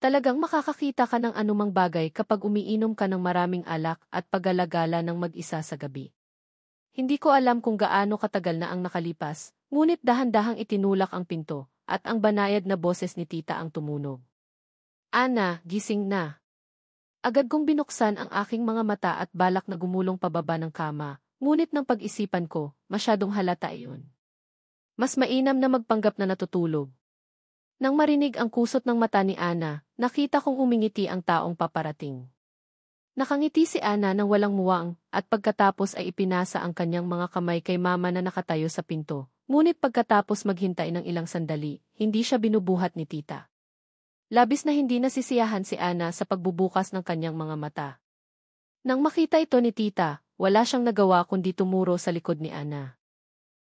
Talagang makakakita ka ng anumang bagay kapag umiinom ka ng maraming alak at paggalagala ng mag-isa sa gabi. Hindi ko alam kung gaano katagal na ang nakalipas, ngunit dahan-dahang itinulak ang pinto, at ang banayad na boses ni Tita ang tumunog. Ana, gising na. Agad kong binuksan ang aking mga mata at balak na gumulong pababa ng kama, ngunit nang pag-isipan ko, masyadong halata iyon. Mas mainam na magpanggap na natutulog. Nang marinig ang kusot ng mata ni Ana, nakita kong umingiti ang taong paparating. Nakangiti si Ana nang walang muwang, at pagkatapos ay ipinasa ang kanyang mga kamay kay Mama na nakatayo sa pinto. Ngunit pagkatapos maghintay ng ilang sandali, hindi siya binubuhat ni Tita. Labis na hindi nasisiyahan si Ana sa pagbubukas ng kanyang mga mata. Nang makita ito ni Tita, wala siyang nagawa kundi tumuro sa likod ni Ana.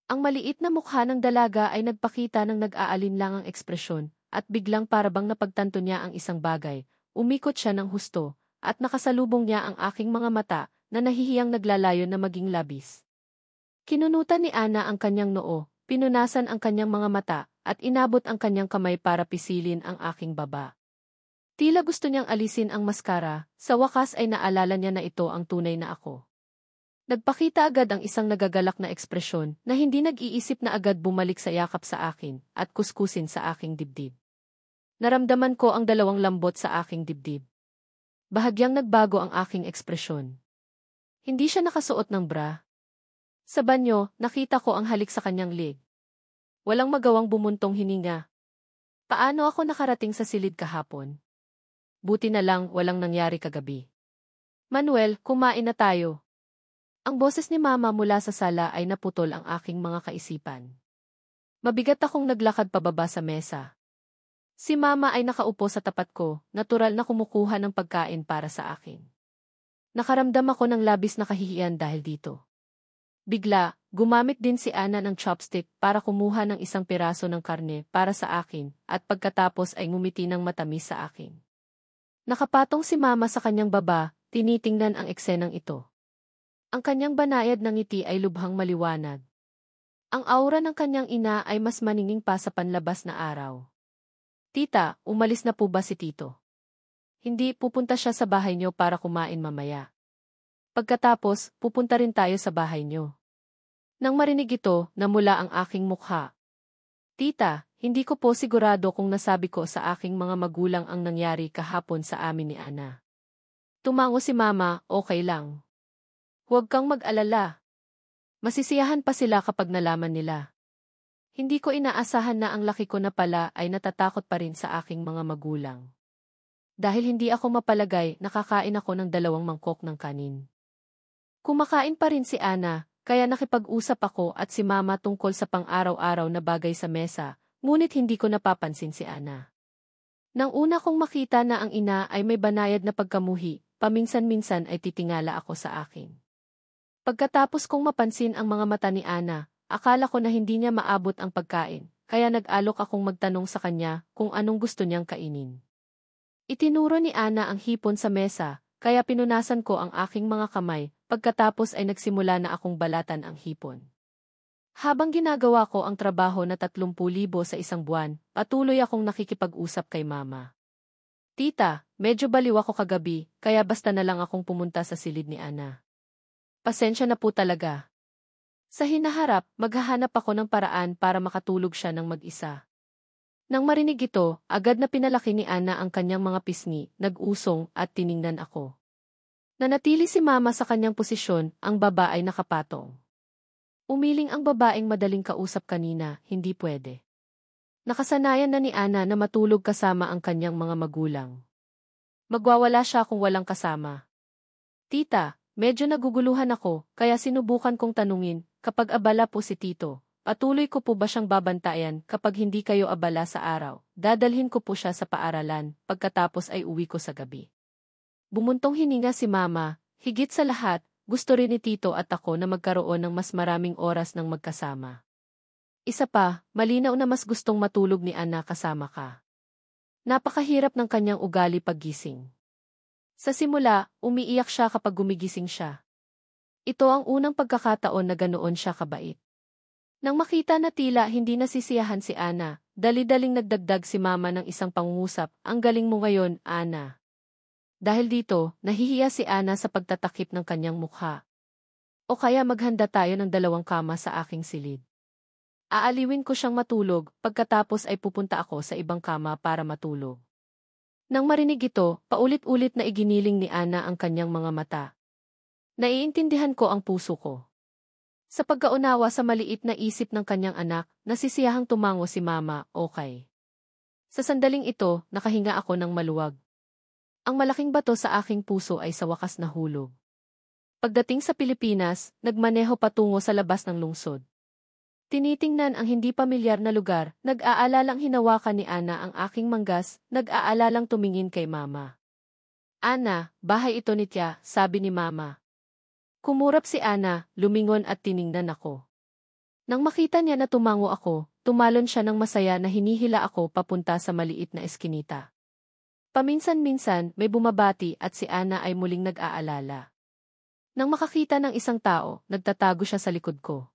Ang maliit na mukha ng dalaga ay nagpakita ng nag-aalinlangang ekspresyon, at biglang parabang napagtanto niya ang isang bagay, umikot siya ng husto, at nakasalubong niya ang aking mga mata na nahihiyang naglalayon na maging labis. Kinunutan ni Ana ang kanyang noo, pinunasan ang kanyang mga mata, at inabot ang kanyang kamay para pisilin ang aking baba. Tila gusto niyang alisin ang maskara, sa wakas ay naalala niya na ito ang tunay na ako. Nagpakita agad ang isang nagagalak na ekspresyon na hindi nag-iisip na agad bumalik sa yakap sa akin at kuskusin sa aking dibdib. Naramdaman ko ang dalawang lambot sa aking dibdib. Bahagyang nagbago ang aking ekspresyon. Hindi siya nakasuot ng bra. Sa banyo, nakita ko ang halik sa kanyang leg. Walang magawang bumuntong hininga. Paano ako nakarating sa silid kahapon? Buti na lang walang nangyari kagabi. Manuel, kumain na tayo. Ang boses ni Mama mula sa sala ay naputol ang aking mga kaisipan. Mabigat akong naglakad pababa sa mesa. Si Mama ay nakaupo sa tapat ko, natural na kumukuha ng pagkain para sa akin. Nakaramdam ako ng labis na kahihiyan dahil dito. Bigla, gumamit din si Ana ng chopstick para kumuha ng isang piraso ng karne para sa akin at pagkatapos ay ngumiti ng matamis sa akin. Nakapatong si Mama sa kanyang baba, tinitingnan ang eksenang ito. Ang kanyang banayad na ngiti ay lubhang maliwanag. Ang aura ng kanyang ina ay mas maninging pa sa panlabas na araw. Tita, umalis na po ba si Tito? Hindi, pupunta siya sa bahay niyo para kumain mamaya. Pagkatapos, pupunta rin tayo sa bahay niyo. Nang marinig ito, namula ang aking mukha. Tita, hindi ko po sigurado kung nasabi ko sa aking mga magulang ang nangyari kahapon sa amin ni Ana. Tumango si Mama, okay lang. Huwag kang mag-alala. Masisiyahan pa sila kapag nalaman nila. Hindi ko inaasahan na ang laki ko na pala ay natatakot pa rin sa aking mga magulang. Dahil hindi ako mapalagay, nakakain ako ng 2 mangkok ng kanin. Kumakain pa rin si Ana, kaya nakipag-usap ako at si Mama tungkol sa pang-araw-araw na bagay sa mesa, ngunit hindi ko napapansin si Ana. Nang una kong makita na ang ina ay may banayad na pagkamuhi, paminsan-minsan ay titingala ako sa akin. Pagkatapos kong mapansin ang mga mata ni Ana, akala ko na hindi niya maabot ang pagkain, kaya nag-alok akong magtanong sa kanya kung anong gusto niyang kainin. Itinuro ni Ana ang hipon sa mesa, kaya pinunasan ko ang aking mga kamay, pagkatapos ay nagsimula na akong balatan ang hipon. Habang ginagawa ko ang trabaho na 30,000 sa isang buwan, patuloy akong nakikipag-usap kay Mama. Tita, medyo baliw ako kagabi, kaya basta na lang akong pumunta sa silid ni Ana. Pasensya na po talaga. Sa hinaharap, maghahanap ako ng paraan para makatulog siya ng mag-isa. Nang marinig ito, agad na pinalaki ni Ana ang kanyang mga pisngi, nag-usong at tiningnan ako. Nanatili si Mama sa kanyang posisyon, ang baba ay nakapatong. Umiling ang babaeng madaling kausap kanina, hindi pwede. Nakasanayan na ni Ana na matulog kasama ang kanyang mga magulang. Magwawala siya kung walang kasama. Tita, medyo naguguluhan ako, kaya sinubukan kong tanungin, kapag abala po si Tito, patuloy ko po ba siyang babantayan kapag hindi kayo abala sa araw? Dadalhin ko po siya sa paaralan, pagkatapos ay uwi ko sa gabi. Bumuntong hininga si Mama, higit sa lahat, gusto rin ni Tito at ako na magkaroon ng mas maraming oras ng magkasama. Isa pa, malinaw na mas gustong matulog ni Ana kasama ka. Napakahirap ng kanyang ugali paggising. Sa simula, umiiyak siya kapag gumigising siya. Ito ang unang pagkakataon na ganoon siya kabait. Nang makita na tila hindi nasisiyahan si Ana, dali-daling nagdagdag si Mama ng isang pangungusap, ang galing mo ngayon, Ana. Dahil dito, nahihiya si Ana sa pagtatakip ng kanyang mukha. O kaya maghanda tayo ng 2 kama sa aking silid. Aaliwin ko siyang matulog, pagkatapos ay pupunta ako sa ibang kama para matulog. Nang marinig ito, paulit-ulit na iginiling ni Ana ang kanyang mga mata. Naiintindihan ko ang puso ko. Sa pagkaunawa sa maliit na isip ng kanyang anak, nasisiyahang tumango si Mama, okay. Sa sandaling ito, nakahinga ako ng maluwag. Ang malaking bato sa aking puso ay sa wakas nahulog. Pagdating sa Pilipinas, nagmaneho patungo sa labas ng lungsod. Tinitingnan ang hindi pamilyar na lugar, nag-aalalang hinawakan ni Ana ang aking manggas, nag-aalalang tumingin kay Mama. Ana, bahay ito ni Tia, sabi ni Mama. Kumurap si Ana, lumingon at tiningnan ako. Nang makita niya na tumango ako, tumalon siya ng masaya na hinihila ako papunta sa maliit na eskinita. Paminsan-minsan may bumabati at si Ana ay muling nag-aalala. Nang makakita ng isang tao, nagtatago siya sa likod ko.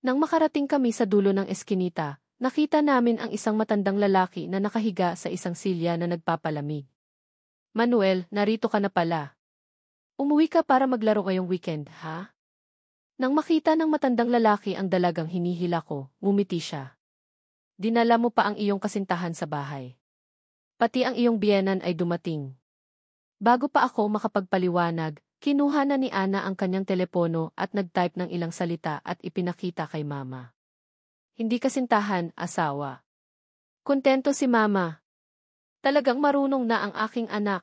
Nang makarating kami sa dulo ng eskinita, nakita namin ang isang matandang lalaki na nakahiga sa isang silya na nagpapalamig. Manuel, narito ka na pala. Umuwi ka para maglaro ngayong weekend, ha? Nang makita ng matandang lalaki ang dalagang hinihila ko, ngumiti siya. Dinala mo pa ang iyong kasintahan sa bahay. Pati ang iyong biyenan ay dumating. Bago pa ako makapagpaliwanag, kinuha na ni Ana ang kanyang telepono at nag-type ng ilang salita at ipinakita kay Mama. Hindi kasintahan, asawa. Kontento si Mama. Talagang marunong na ang aking anak.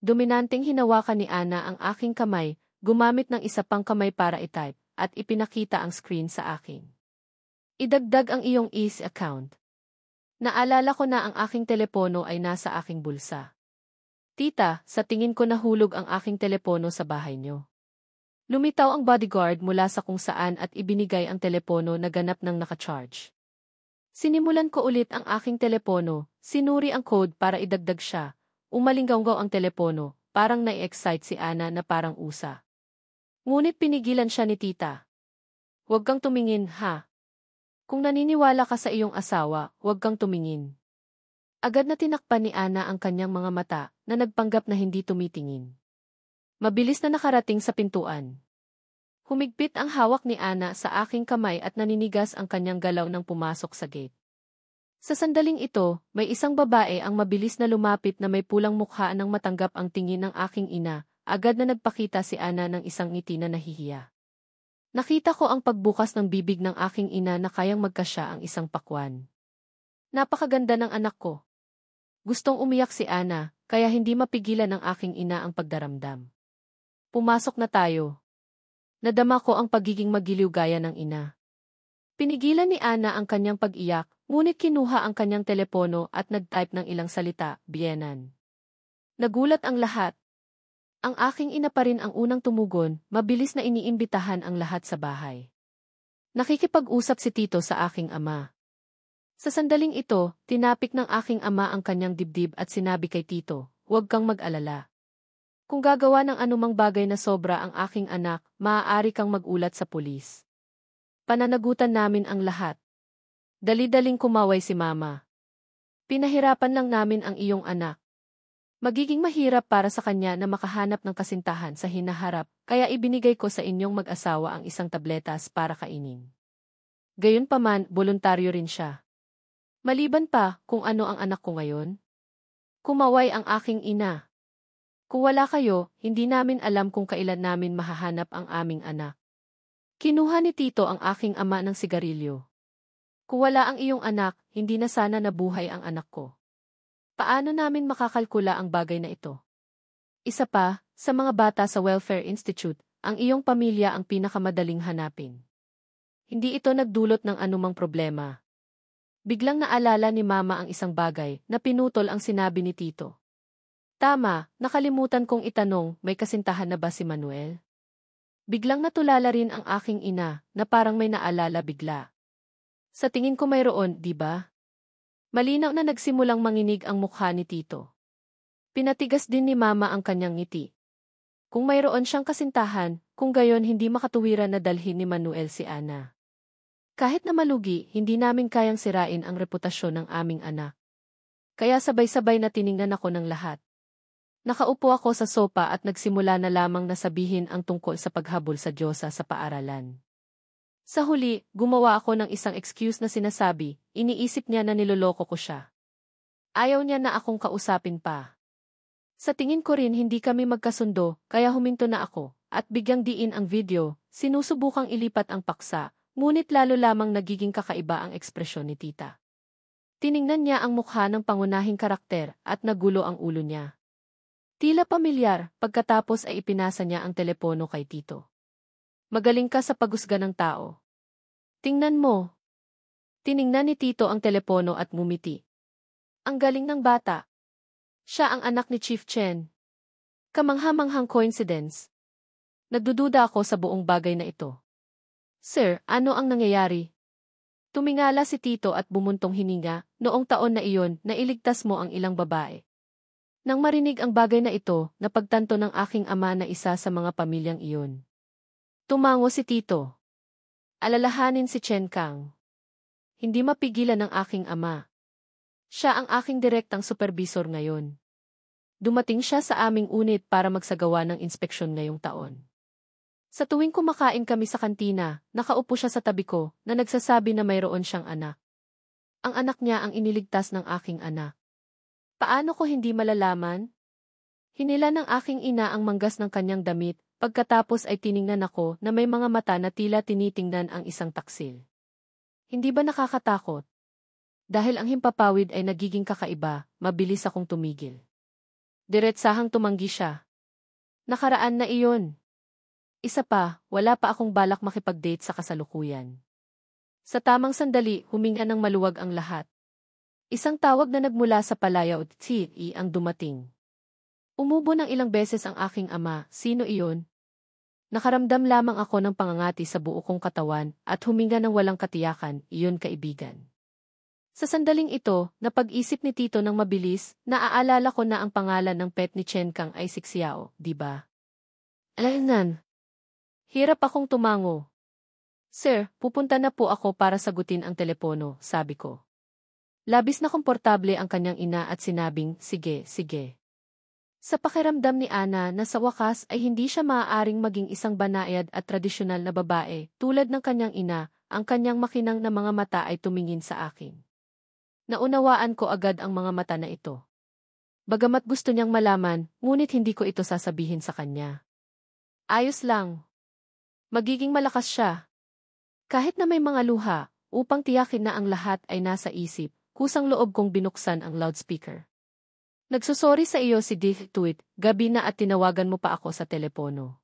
Dominanteng hinawakan ni Ana ang aking kamay, gumamit ng isa pang kamay para i-type, at ipinakita ang screen sa akin. Idagdag ang iyong Ease account. Naalala ko na ang aking telepono ay nasa aking bulsa. Tita, sa tingin ko nahulog ang aking telepono sa bahay niyo. Lumitaw ang bodyguard mula sa kung saan at ibinigay ang telepono na ganap ng nakacharge. Sinimulan ko ulit ang aking telepono, sinuri ang code para idagdag siya. Umalinggaw ang telepono, parang nai-excite si Ana na parang usa. Ngunit pinigilan siya ni Tita. Huwag kang tumingin, ha? Kung naniniwala ka sa iyong asawa, huwag kang tumingin. Agad na tinakpan ni Ana ang kanyang mga mata, na nagpanggap na hindi tumitingin. Mabilis na nakarating sa pintuan. Humigpit ang hawak ni Ana sa aking kamay at naninigas ang kanyang galaw nang pumasok sa gate. Sa sandaling ito, may isang babae ang mabilis na lumapit na may pulang mukha nang matanggap ang tingin ng aking ina, agad na nagpakita si Ana ng isang ngiti na nahihiya. Nakita ko ang pagbukas ng bibig ng aking ina na kayang magkasya ang isang pakwan. Napakaganda ng anak ko. Gustong umiyak si Ana, kaya hindi mapigilan ng aking ina ang pagdaramdam. Pumasok na tayo. Nadama ko ang pagiging magiliw gaya ng ina. Pinigilan ni Ana ang kanyang pag-iyak, ngunit kinuha ang kanyang telepono at nag-type ng ilang salita, Bienan. Nagulat ang lahat. Ang aking ina pa rin ang unang tumugon, mabilis na iniimbitahan ang lahat sa bahay. Nakikipag-usap si Tito sa aking ama. Sa sandaling ito, tinapik ng aking ama ang kanyang dibdib at sinabi kay Tito, huwag kang mag-alala. Kung gagawa ng anumang bagay na sobra ang aking anak, maaari kang magulat sa pulis. Pananagutan namin ang lahat. Dali-daling kumaway si Mama. Pinahirapan lang namin ang iyong anak. Magiging mahirap para sa kanya na makahanap ng kasintahan sa hinaharap, kaya ibinigay ko sa inyong mag-asawa ang isang tabletas para kainin. Gayunpaman, voluntaryo rin siya. Maliban pa kung ano ang anak ko ngayon. Kumaway ang aking ina. Kung wala kayo, hindi namin alam kung kailan namin mahahanap ang aming anak. Kinuha ni Tito ang aking ama ng sigarilyo. Kung wala ang iyong anak, hindi na sana nabuhay ang anak ko. Paano namin makakalkula ang bagay na ito? Isa pa, sa mga bata sa Welfare Institute, ang iyong pamilya ang pinakamadaling hanapin. Hindi ito nagdulot ng anumang problema. Biglang naalala ni Mama ang isang bagay na pinutol ang sinabi ni Tito. Tama, nakalimutan kong itanong, may kasintahan na ba si Manuel? Biglang natulala rin ang aking ina na parang may naalala bigla. Sa tingin ko mayroon, di ba? Malinaw na nagsimulang manginig ang mukha ni Tito. Pinatigas din ni Mama ang kanyang ngiti. Kung mayroon siyang kasintahan, kung gayon hindi makatuwiran na dalhin ni Manuel si Ana. Kahit na malugi, hindi namin kayang sirain ang reputasyon ng aming anak. Kaya sabay-sabay na tiningnan ako ng lahat. Nakaupo ako sa sopa at nagsimula na lamang na sabihin ang tungkol sa paghabol sa Diyosa sa paaralan. Sa huli, gumawa ako ng isang excuse na sinasabi, iniisip niya na niloloko ko siya. Ayaw niya na akong kausapin pa. Sa tingin ko rin hindi kami magkasundo, kaya huminto na ako, at bigyang diin ang video, sinusubukang ilipat ang paksa, ngunit lalo lamang nagiging kakaiba ang ekspresyon ni Tita. Tiningnan niya ang mukha ng pangunahing karakter at nagulo ang ulo niya. Tila pamilyar, pagkatapos ay ipinasa niya ang telepono kay Tito. Magaling ka sa paghusga ng tao. Tingnan mo. Tiningnan ni Tito ang telepono at ngumiti. Ang galing ng bata. Siya ang anak ni Chief Chen. Kamangha-manghang coincidence. Nagdududa ako sa buong bagay na ito. Sir, ano ang nangyayari? Tumingala si Tito at bumuntong hininga, noong taon na iyon, nailigtas mo ang ilang babae. Nang marinig ang bagay na ito, napagtanto ng aking ama na isa sa mga pamilyang iyon. Tumango si Tito. Alalahanin si Chen Kang. Hindi mapigilan ng aking ama. Siya ang aking direktang supervisor ngayon. Dumating siya sa aming unit para magsagawa ng inspeksyon ngayong taon. Sa tuwing kumakain kami sa kantina, nakaupo siya sa tabi ko na nagsasabi na mayroon siyang anak. Ang anak niya ang iniligtas ng aking anak. Paano ko hindi malalaman? Hinila ng aking ina ang manggas ng kanyang damit, pagkatapos ay tiningnan ako na may mga mata na tila tinitingnan ang isang taksil. Hindi ba nakakatakot? Dahil ang himpapawid ay nagiging kakaiba, mabilis akong tumigil. Diretsahang tumanggi siya. Nakaraan na iyon. Isa pa, wala pa akong balak makipag-date sa kasalukuyan. Sa tamang sandali, huminga ng maluwag ang lahat. Isang tawag na nagmula sa palayaw ang dumating. Umubo ng ilang beses ang aking ama, sino iyon? Nakaramdam lamang ako ng pangangati sa buo kong katawan at huminga ng walang katiyakan, iyon kaibigan. Sa sandaling ito, napag-isip ni Tito ng mabilis, naaalala ko na ang pangalan ng pet ni Chen Kang ay si Xiao, di ba? Alainan. Hirap akong tumango. Sir, pupunta na po ako para sagutin ang telepono, sabi ko. Labis na komportable ang kanyang ina at sinabing, sige, sige. Sa pakiramdam ni Ana na sa wakas ay hindi siya maaaring maging isang banayad at tradisyonal na babae, tulad ng kanyang ina, ang kanyang makinang na mga mata ay tumingin sa akin. Naunawaan ko agad ang mga mata na ito. Bagamat gusto niyang malaman, ngunit hindi ko ito sasabihin sa kanya. Ayos lang. Magiging malakas siya. Kahit na may mga luha, upang tiyakin na ang lahat ay nasa isip, kusang loob kong binuksan ang loudspeaker. Nagsusori sa iyo si Dave Tweet, gabi na at tinawagan mo pa ako sa telepono.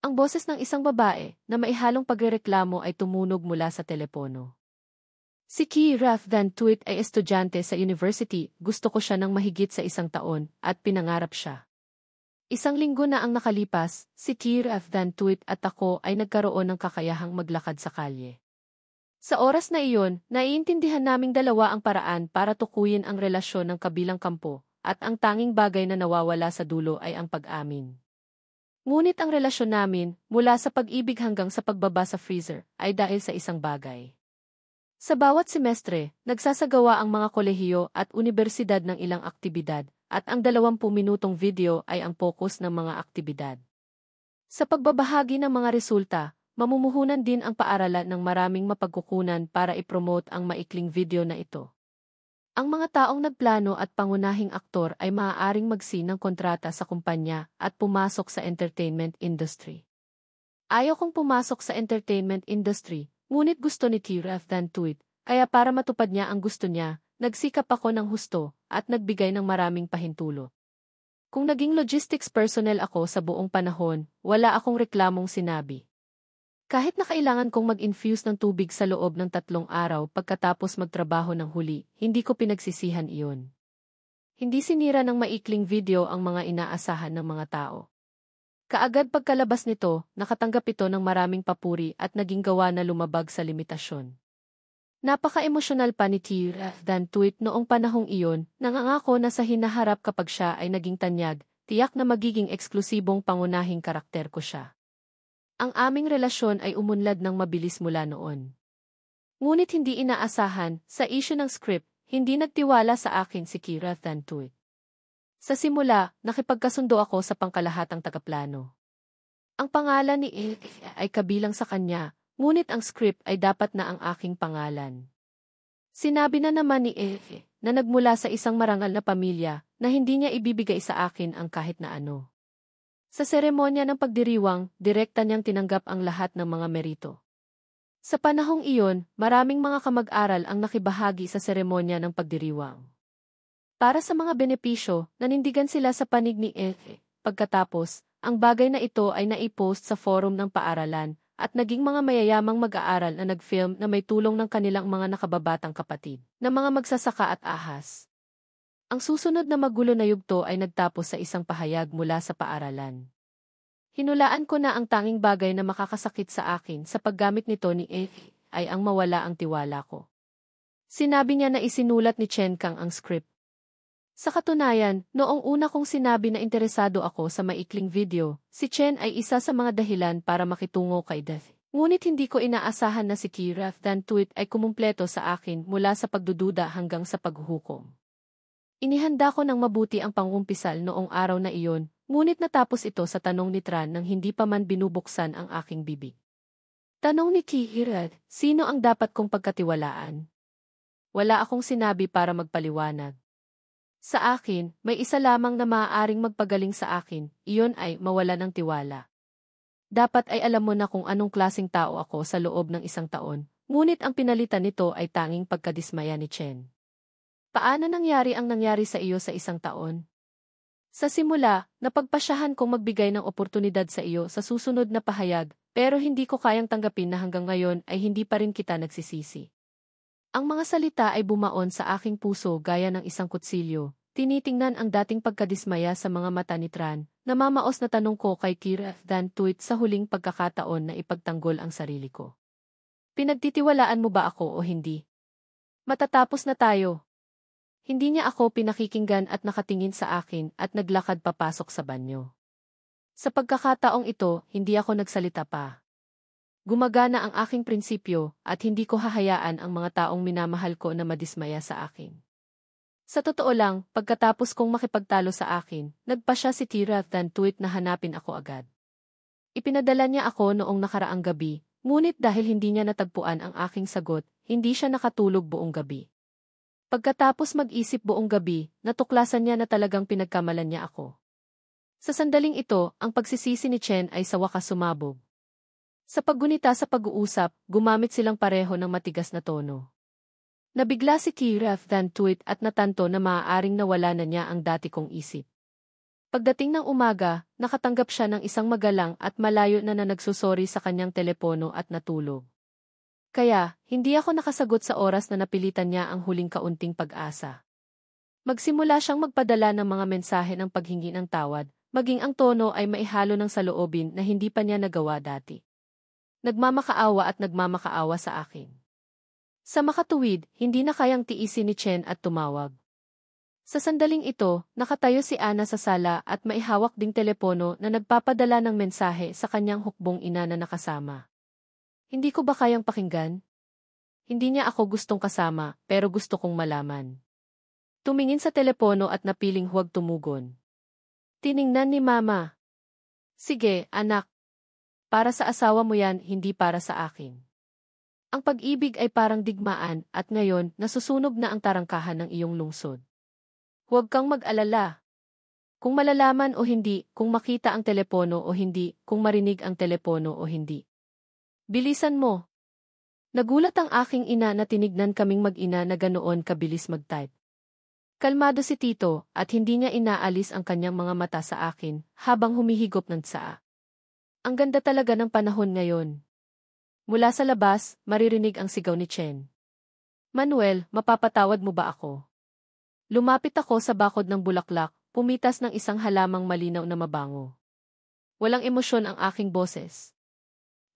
Ang boses ng isang babae na maihalong pagrereklamo ay tumunog mula sa telepono. Si Kira Van Tweet ay estudyante sa university, gusto ko siya ng mahigit sa 1 taon, at pinangarap siya. 1 linggo na ang nakalipas, si Kira Van Tweet at ako ay nagkaroon ng kakayahang maglakad sa kalye. Sa oras na iyon, naiintindihan naming dalawa ang paraan para tukuyin ang relasyon ng kabilang kampo, at ang tanging bagay na nawawala sa dulo ay ang pag-amin. Ngunit ang relasyon namin, mula sa pag-ibig hanggang sa pagbaba sa freezer, ay dahil sa isang bagay. Sa bawat semestre, nagsasagawa ang mga kolehiyo at unibersidad ng ilang aktibidad, at ang 20 minutong video ay ang focus ng mga aktibidad. Sa pagbabahagi ng mga resulta, mamumuhunan din ang paaralan ng maraming mapagkukunan para ipromote ang maikling video na ito. Ang mga taong nagplano at pangunahing aktor ay maaaring magsin ng kontrata sa kumpanya at pumasok sa entertainment industry. Ayaw kong pumasok sa entertainment industry, ngunit gusto ni Kira Van Tweet, kaya para matupad niya ang gusto niya, nagsikap ako ng husto at nagbigay ng maraming pahintulot. Kung naging logistics personnel ako sa buong panahon, wala akong reklamong sinabi. Kahit na kailangan kong mag-infuse ng tubig sa loob ng 3 araw pagkatapos magtrabaho ng huli, hindi ko pinagsisihan iyon. Hindi sinira ng maikling video ang mga inaasahan ng mga tao. Kaagad pagkalabas nito, nakatanggap ito ng maraming papuri at naging gawa na lumabag sa limitasyon. Napaka-emosyonal pa ni Kira Van Tweet noong panahong iyon, nangangako na sa hinaharap kapag siya ay naging tanyag, tiyak na magiging eksklusibong pangunahing karakter ko siya. Ang aming relasyon ay umunlad ng mabilis mula noon. Ngunit hindi inaasahan, sa issue ng script, hindi nagtiwala sa akin si Kira Van Tweet. Sa simula, nakipagkasundo ako sa pangkalahatang tagaplano. Ang pangalan ni ay kabilang sa kanya, ngunit ang script ay dapat na ang aking pangalan. Sinabi na naman ni na nagmula sa isang marangal na pamilya na hindi niya ibibigay sa akin ang kahit na ano. Sa seremonya ng pagdiriwang, direkta niyang tinanggap ang lahat ng mga merito. Sa panahong iyon, maraming mga kamag-aral ang nakibahagi sa seremonya ng pagdiriwang. Para sa mga benepisyo, nanindigan sila sa panig ni Pagkatapos, ang bagay na ito ay naipost sa forum ng paaralan, at naging mga mayayamang mag-aaral na nag-film na may tulong ng kanilang mga nakababatang kapatid, na mga magsasaka at ahas. Ang susunod na magulo na yugto ay nagtapos sa isang pahayag mula sa paaralan. Hinulaan ko na ang tanging bagay na makakasakit sa akin sa paggamit nito ni ay ang mawala ang tiwala ko. Sinabi niya na isinulat ni Chen Kang ang script. Sa katunayan, noong una kong sinabi na interesado ako sa maikling video, si Chen ay isa sa mga dahilan para makitungo kay Death. Ngunit hindi ko inaasahan na si Kira Van Tweet ay kumumpleto sa akin mula sa pagdududa hanggang sa paghuhukom. Inihanda ko ng mabuti ang pangumpisal noong araw na iyon, ngunit natapos ito sa tanong ni Tran nang hindi pa man binubuksan ang aking bibig. Tanong ni Kira, sino ang dapat kong pagkatiwalaan? Wala akong sinabi para magpaliwanag. Sa akin, may isa lamang na maaaring magpagaling sa akin, iyon ay mawala ng tiwala. Dapat ay alam mo na kung anong klaseng tao ako sa loob ng 1 taon, ngunit ang pinalitan nito ay tanging pagkadismaya ni Chen. Paano nangyari ang nangyari sa iyo sa 1 taon? Sa simula, napagpasyahan kong magbigay ng oportunidad sa iyo sa susunod na pahayag, pero hindi ko kayang tanggapin na hanggang ngayon ay hindi pa rin kita nagsisisi. Ang mga salita ay bumaon sa aking puso gaya ng isang kutsilyo. Tinitingnan ang dating pagkadismaya sa mga mata ni Tran, namamaos na tanong ko kay Kira Van Tweet sa huling pagkakataon na ipagtanggol ang sarili ko. Pinagtitiwalaan mo ba ako o hindi? Matatapos na tayo. Hindi niya ako pinakikinggan at nakatingin sa akin at naglakad papasok sa banyo. Sa pagkakataong ito, hindi ako nagsalita pa. Gumagana ang aking prinsipyo at hindi ko hahayaan ang mga taong minamahal ko na madismaya sa akin. Sa totoo lang, pagkatapos kong makipagtalo sa akin, nagpa siya si Kira Van Tweet na hanapin ako agad. Ipinadala niya ako noong nakaraang gabi, ngunit dahil hindi niya natagpuan ang aking sagot, hindi siya nakatulog buong gabi. Pagkatapos mag-isip buong gabi, natuklasan niya na talagang pinagkamalan niya ako. Sa sandaling ito, ang pagsisisi ni Chen ay sa wakas sumabog. Sa paggunita sa pag-uusap, gumamit silang pareho ng matigas na tono. Nabigla si Kiraf Van Tuit at natanto na maaaring nawala na niya ang dati kong isip. Pagdating ng umaga, nakatanggap siya ng isang magalang at malayo na nagsusori sa kanyang telepono at natulog. Kaya, hindi ako nakasagot sa oras na napilitan niya ang huling kaunting pag-asa. Magsimula siyang magpadala ng mga mensahe ng paghingi ng tawad, maging ang tono ay maihalo ng saloobin na hindi pa niya nagawa dati. Nagmamakaawa at nagmamakaawa sa akin. Sa makatuwid, hindi na kayang tiisin ni Chen at tumawag. Sa sandaling ito, nakatayo si Ana sa sala at maihawak ding telepono na nagpapadala ng mensahe sa kanyang hukbong ina na nakasama. Hindi ko ba kayang pakinggan? Hindi niya ako gustong kasama, pero gusto kong malaman. Tumingin sa telepono at napiling huwag tumugon. Tiningnan ni Mama. Sige, anak. Para sa asawa mo yan, hindi para sa akin. Ang pag-ibig ay parang digmaan at ngayon, nasusunog na ang tarangkahan ng iyong lungsod. Huwag kang mag-alala. Kung malalaman o hindi, kung makita ang telepono o hindi, kung marinig ang telepono o hindi. Bilisan mo. Nagulat ang aking ina na tinignan kaming mag-ina na ganoon kabilis mag-type. Kalmado si Tito at hindi niya inaalis ang kanyang mga mata sa akin habang humihigop ng tsaa. Ang ganda talaga ng panahon ngayon. Mula sa labas, maririnig ang sigaw ni Chen. Manuel, mapapatawad mo ba ako? Lumapit ako sa bakod ng bulaklak, pumitas ng isang halamang malinaw na mabango. Walang emosyon ang aking boses.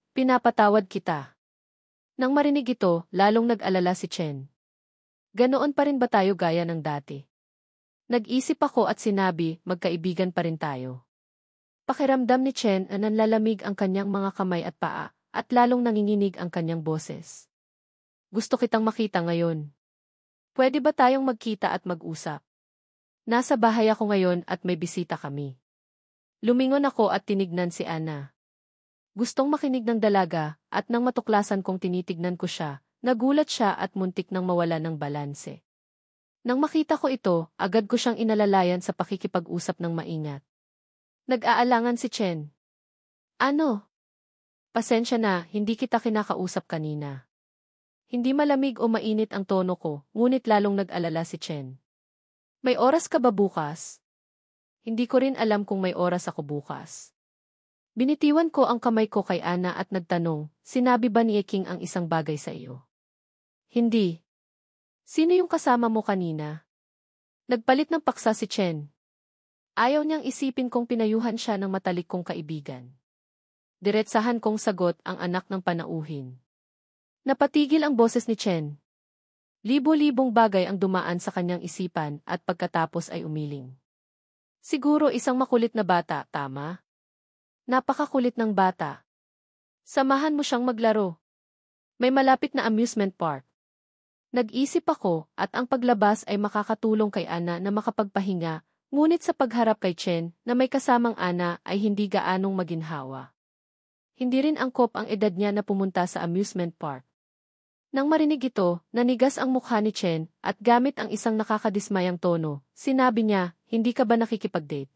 Pinapatawad kita. Nang marinig ito, lalong nag-alala si Chen. Ganoon pa rin ba tayo gaya ng dati? Nag-isip ako at sinabi, magkaibigan pa rin tayo. Pakiramdam ni Chen na nanlalamig ang kanyang mga kamay at paa, at lalong nanginginig ang kanyang boses. Gusto kitang makita ngayon. Pwede ba tayong magkita at mag-usap? Nasa bahay ako ngayon at may bisita kami. Lumingon ako at tinignan si Ana. Gustong makinig ng dalaga, at nang matuklasan kong tinitignan ko siya, nagulat siya at muntik nang mawala ng balanse. Nang makita ko ito, agad ko siyang inalalayan sa pakikipag-usap ng maingat. Nag-aalangan si Chen. Ano? Pasensya na, hindi kita kinakausap kanina. Hindi malamig o mainit ang tono ko, ngunit lalong nag-alala si Chen. May oras ka ba bukas? Hindi ko rin alam kung may oras ako bukas. Binitiwan ko ang kamay ko kay Ana at nagtanong, sinabi ba ni Eking ang isang bagay sa iyo? Hindi. Sino yung kasama mo kanina? Nagpalit ng paksa si Chen. Ayaw niyang isipin kong pinayuhan siya ng matalik kong kaibigan. Diretsahan kong sagot ang anak ng panauhin. Napatigil ang boses ni Chen. Libo-libong bagay ang dumaan sa kanyang isipan at pagkatapos ay umiling. Siguro isang makulit na bata, tama? Napakakulit ng bata. Samahan mo siyang maglaro. May malapit na amusement park. Nag-isip ako at ang paglabas ay makakatulong kay Ana na makapagpahinga, ngunit sa pagharap kay Chen na may kasamang Ana ay hindi gaanong maginhawa. Hindi rin angkop ang edad niya na pumunta sa amusement park. Nang marinig ito, nanigas ang mukha ni Chen at gamit ang isang nakakadismayang tono, sinabi niya, hindi ka ba nakikipag-date?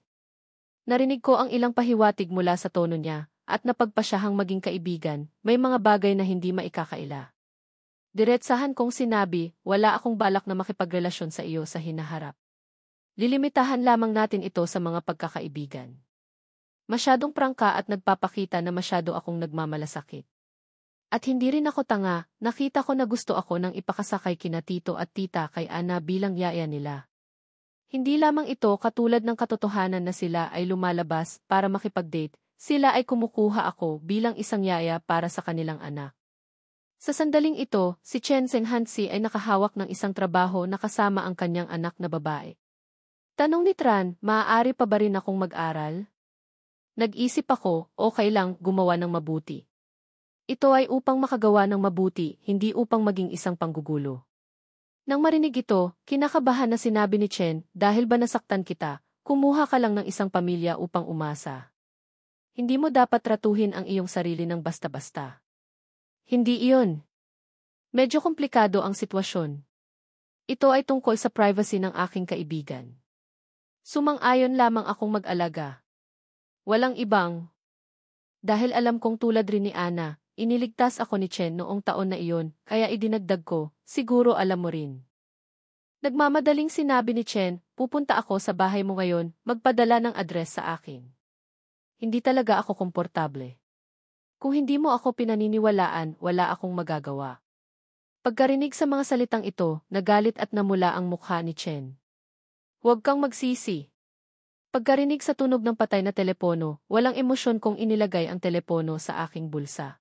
Narinig ko ang ilang pahiwatig mula sa tono niya at napagpasyahang maging kaibigan, may mga bagay na hindi maikakaila. Diretsahan kong sinabi, wala akong balak na makipagrelasyon sa iyo sa hinaharap. Lilimitahan lamang natin ito sa mga pagkakaibigan. Masyadong prangka at nagpapakita na masyado akong nagmamalasakit. At hindi rin ako tanga, nakita ko na gusto ako nang ipakasakay kina tito at tita kay Ana bilang yaya nila. Hindi lamang ito katulad ng katotohanan na sila ay lumalabas para makipag-date, sila ay kumukuha ako bilang isang yaya para sa kanilang anak. Sa sandaling ito, si Chen Zhenghansi ay nakahawak ng isang trabaho na kasama ang kanyang anak na babae. Tanong ni Tran, maaari pa ba rin akong mag-aral? Nag-isip ako, okay lang, gumawa ng mabuti. Ito ay upang makagawa ng mabuti, hindi upang maging isang panggugulo. Nang marinig ito, kinakabahan na sinabi ni Chen, dahil ba nasaktan kita, kumuha ka lang ng isang pamilya upang umasa. Hindi mo dapat tratuhin ang iyong sarili ng basta-basta. Hindi iyon. Medyo komplikado ang sitwasyon. Ito ay tungkol sa privacy ng aking kaibigan. Sumang-ayon lamang akong mag-alaga. Walang ibang. Dahil alam kong tulad rin ni Ana, iniligtas ako ni Chen noong taon na iyon, kaya idinagdag ko, siguro alam mo rin. Nagmamadaling sinabi ni Chen, pupunta ako sa bahay mo ngayon, magpadala ng address sa akin. Hindi talaga ako komportable. Kung hindi mo ako pinaniniwalaan, wala akong magagawa. Pagkarinig sa mga salitang ito, nagalit at namula ang mukha ni Chen. Huwag kang magsisi. Pagkarinig sa tunog ng patay na telepono, walang emosyon kong inilagay ang telepono sa aking bulsa.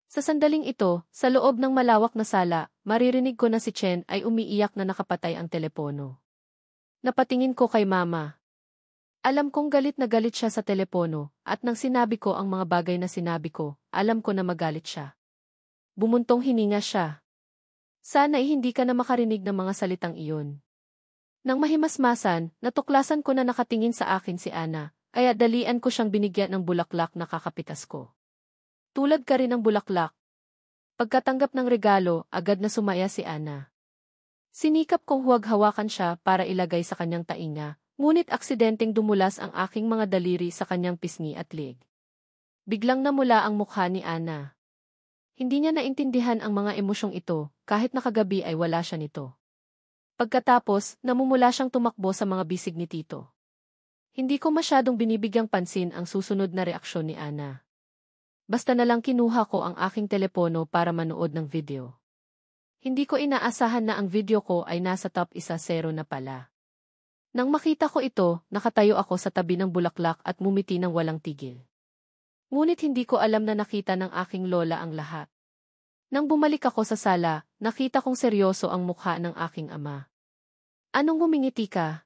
Sa sandaling ito, sa loob ng malawak na sala, maririnig ko na si Chen ay umiiyak na nakapatay ang telepono. Napatingin ko kay Mama. Alam kong galit na galit siya sa telepono, at nang sinabi ko ang mga bagay na sinabi ko, alam ko na magalit siya. Bumuntong hininga siya. Sana ay hindi ka na makarinig ng mga salitang iyon. Nang mahimasmasan, natuklasan ko na nakatingin sa akin si Ana, kaya dalian ko siyang binigyan ng bulaklak na kakapitas ko. Tulad ka rin ng bulaklak. Pagkatanggap ng regalo, agad na sumaya si Ana. Sinikap kong huwag hawakan siya para ilagay sa kanyang tainga, ngunit aksidenteng dumulas ang aking mga daliri sa kanyang pisngi at leg. Biglang namula ang mukha ni Ana. Hindi niya naintindihan ang mga emosyong ito, kahit nakagabi ay wala siya nito. Pagkatapos, namumula siyang tumakbo sa mga bisig ni Tito. Hindi ko masyadong binibigyang pansin ang susunod na reaksyon ni Ana. Basta na lang kinuha ko ang aking telepono para manood ng video. Hindi ko inaasahan na ang video ko ay nasa top 1-0 na pala. Nang makita ko ito, nakatayo ako sa tabi ng bulaklak at ngumiti ng walang tigil. Ngunit hindi ko alam na nakita ng aking lola ang lahat. Nang bumalik ako sa sala, nakita kong seryoso ang mukha ng aking ama. Anong ngumingiti ka?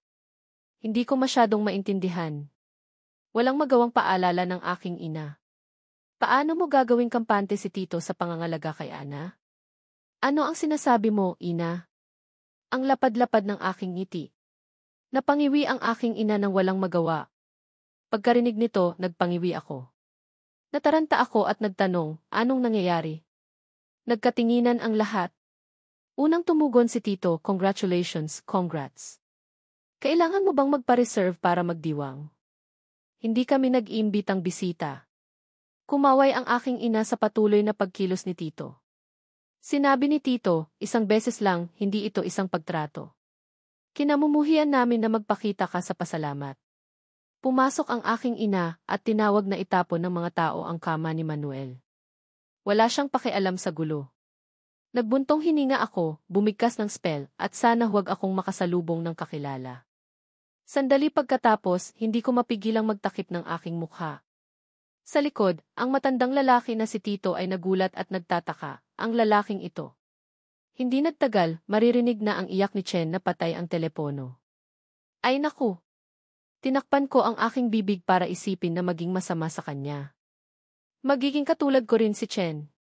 Hindi ko masyadong maintindihan. Walang magawang paalala ng aking ina. Paano mo gagawing kampante si Tito sa pangangalaga kay Ana? Ano ang sinasabi mo, ina? Ang lapad-lapad ng aking ngiti. Napangiwi ang aking ina ng walang magawa. Pagkarinig nito, nagpangiwi ako. Nataranta ako at nagtanong, anong nangyayari? Nagkatinginan ang lahat. Unang tumugon si Tito, congratulations, congrats. Kailangan mo bang magpa-reserve para magdiwang? Hindi kami nag-iimbitang bisita. Kumaway ang aking ina sa patuloy na pagkilos ni Tito. Sinabi ni Tito, isang beses lang, hindi ito isang pagtrato. Kinamumuhian namin na magpakita ka sa pasalamat. Pumasok ang aking ina at tinawag na itapon ng mga tao ang kama ni Manuel. Wala siyang pakialam sa gulo. Nagbuntong hininga ako, bumigkas ng spell, at sana huwag akong makasalubong ng kakilala. Sandali pagkatapos, hindi ko mapigilang magtakip ng aking mukha. Sa likod, ang matandang lalaki na si Tito ay nagulat at nagtataka, ang lalaking ito. Hindi nagtagal, maririnig na ang iyak ni Chen na patay ang telepono. Ay naku! Tinakpan ko ang aking bibig para isipin na maging masama sa kanya. Magiging katulad ko rin si Chen.